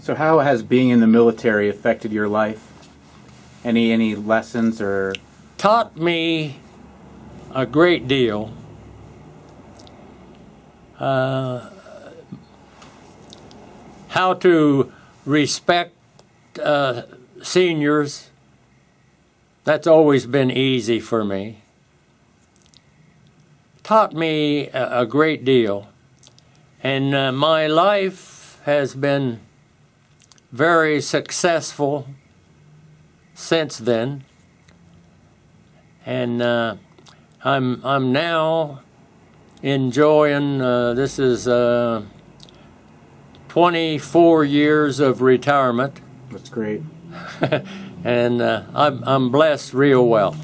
So how has being in the military affected your life? Any lessons or? Taught me a great deal. How to respect seniors. That's always been easy for me. Taught me a great deal. And my life has been very successful since then. And I'm now enjoying, this is 24 years of retirement. That's great. And I'm blessed real well.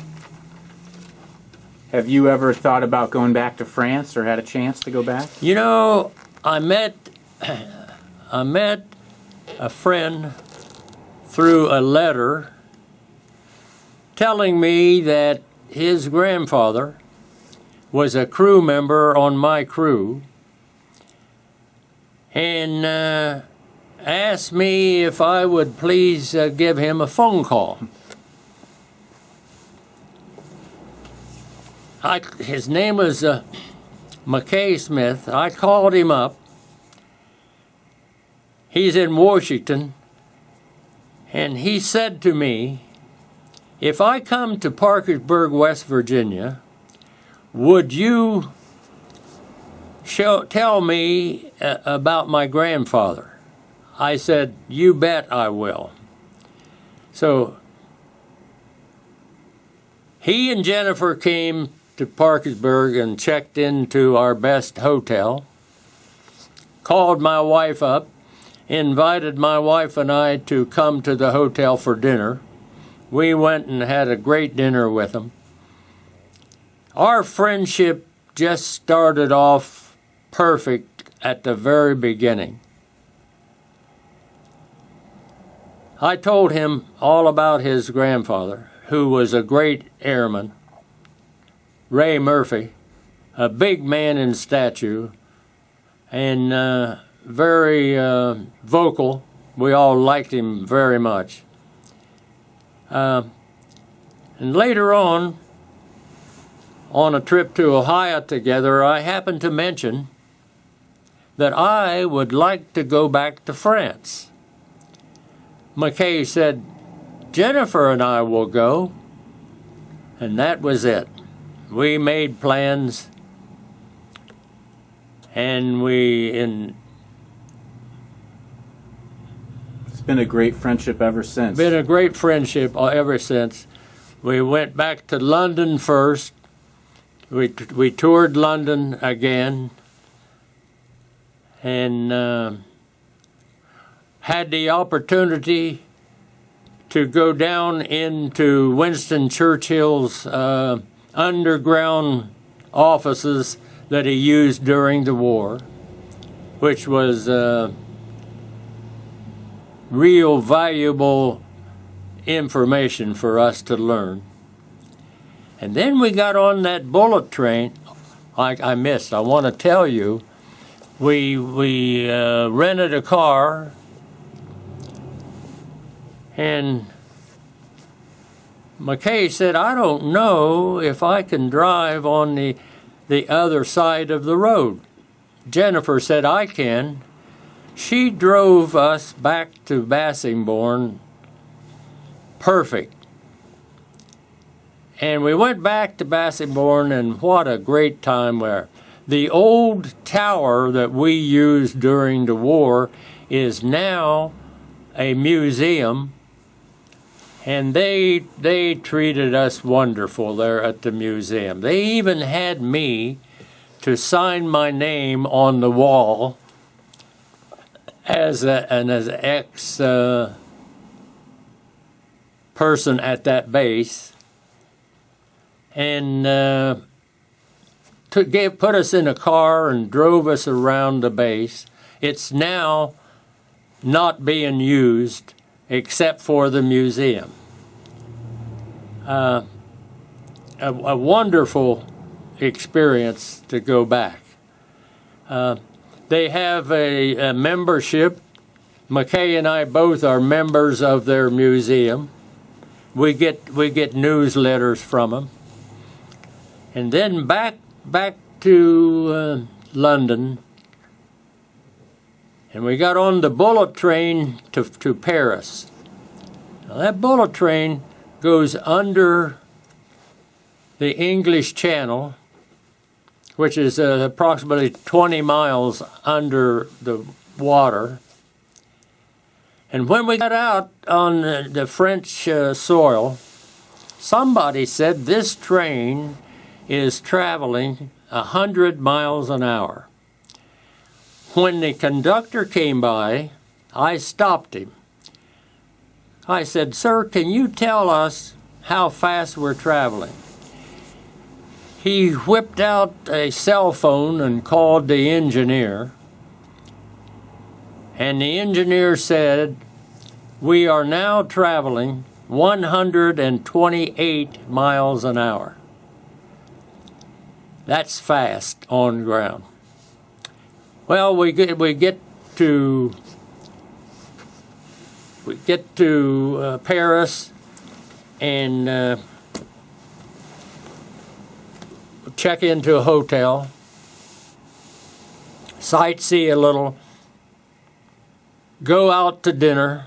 Have you ever thought about going back to France or had a chance to go back? You know, I met a friend through a letter telling me that his grandfather was a crew member on my crew, and asked me if I would please give him a phone call. His name was McKay Smith. I called him up. He's in Washington, and he said to me, if I come to Parkersburg, West Virginia, would you tell me about my grandfather? I said, you bet I will. So he and Jennifer came to Parkersburg and checked into our best hotel, called my wife up, invited my wife and I to come to the hotel for dinner. We went and had a great dinner with them. Our friendship just started off perfect at the very beginning. I told him all about his grandfather, who was a great airman, Ray Murphy, a big man in stature and very vocal. We all liked him very much. And later on a trip to Ohio together, I happened to mention that I would like to go back to France. McKay said, "Jennifer and I will go." And that was it. We made plans, and It's been a great friendship ever since. been a great friendship ever since. We went back to London first. We toured London again, and had the opportunity to go down into Winston Churchill's underground offices that he used during the war, which was real valuable information for us to learn. And then we got on that bullet train. I want to tell you, we rented a car, and McKay said, "I don't know if I can drive on the other side of the road." Jennifer said, "I can." She drove us back to Bassingbourn perfect. And we went back to Bassingbourn, and what a great time there. The old tower that we used during the war is now a museum, and they treated us wonderful there at the museum. They even had me to sign my name on the wall as an ex person at that base, and put us in a car and drove us around the base. It's now not being used except for the museum. A wonderful experience to go back. They have a membership. McKay and I both are members of their museum. We get newsletters from them. And then back to London, and we got on the bullet train to Paris. Now, that bullet train goes under the English Channel, which is approximately 20 miles under the water. And when we got out on the French soil, somebody said this train is traveling 100 miles an hour. When the conductor came by, I stopped him. I said, "Sir, can you tell us how fast we're traveling?" He whipped out a cell phone and called the engineer. And the engineer said, "We are now traveling 128 miles an hour. That's fast on ground. Well, we get to Paris and check into a hotel, sightsee a little, go out to dinner.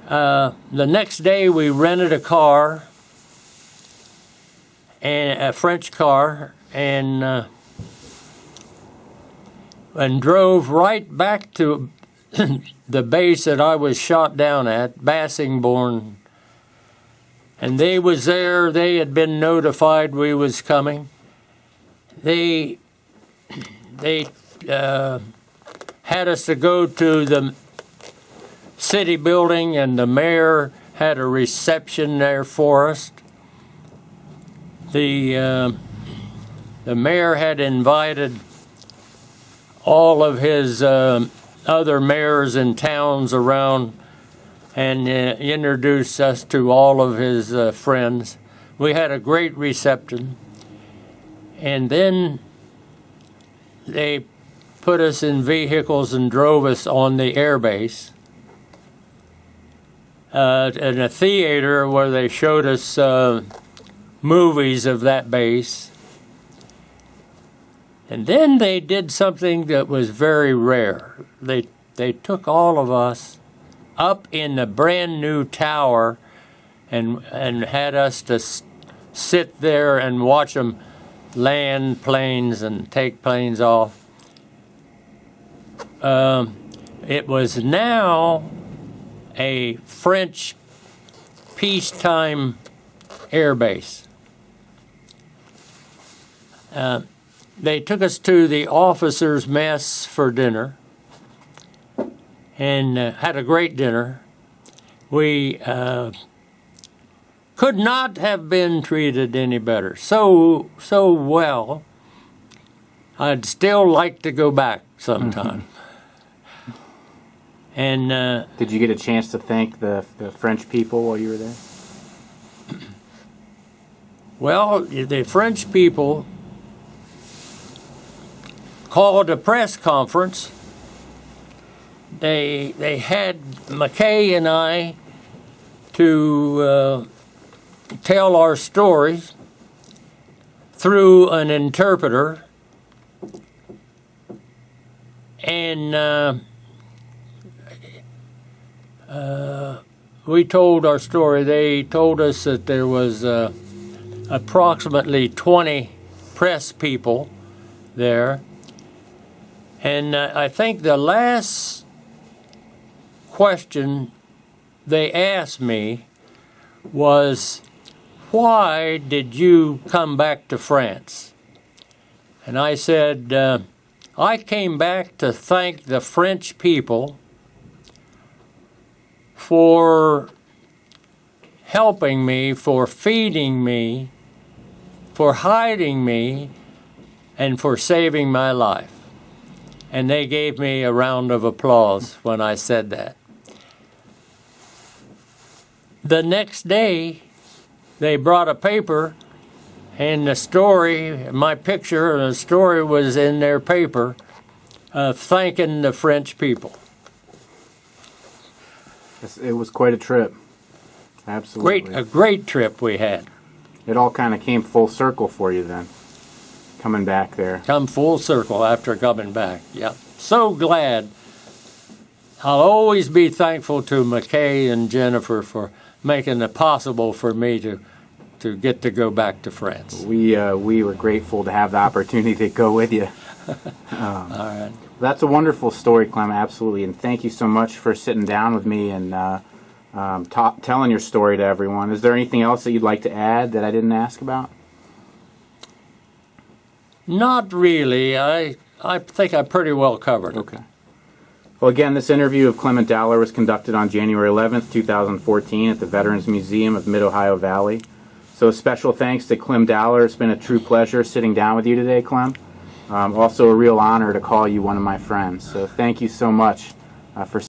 The next day we rented a car, and a French car, and drove right back to the base that I was shot down at, Bassingbourn. And they was there. They had been notified we was coming. They had us to go to the city building, and the mayor had a reception there for us. The mayor had invited all of his other mayors and towns around and introduced us to all of his friends. We had a great reception. And then they put us in vehicles and drove us on the air base in a theater where they showed us movies of that base. And then they did something that was very rare. They took all of us up in the brand new tower and had us to sit there and watch them land planes and take planes off. It was now a French peacetime air base. They took us to the officers' mess for dinner and had a great dinner. We could not have been treated any better. So well. I'd still like to go back sometime. And did you get a chance to thank the French people while you were there? Well, the French people called a press conference. They had McKay and I to tell our stories through an interpreter, and we told our story. They told us that there was approximately 20 press people there, and I think the last question they asked me was, why did you come back to France? And I said, I came back to thank the French people for helping me, for feeding me, for hiding me, and for saving my life. And they gave me a round of applause when I said that. The next day, they brought a paper, and the story, my picture and the story was in their paper, thanking the French people. It was quite a trip. Absolutely. A great trip we had. It all kind of came full circle for you then, coming back there. Come full circle after coming back, yeah. So glad. I'll always be thankful to McKay and Jennifer for making it possible for me to get to go back to France. We were grateful to have the opportunity to go with you. All right. That's a wonderful story, Clement, absolutely. And thank you so much for sitting down with me and telling your story to everyone. Is there anything else that you'd like to add that I didn't ask about? Not really. I think I pretty well covered it. Okay. Well, again, this interview of Clement Dowler was conducted on January 11th, 2014 at the Veterans Museum of Mid-Ohio Valley. So a special thanks to Clem Dowler. It's been a true pleasure sitting down with you today, Clem. Also a real honor to call you one of my friends. So thank you so much for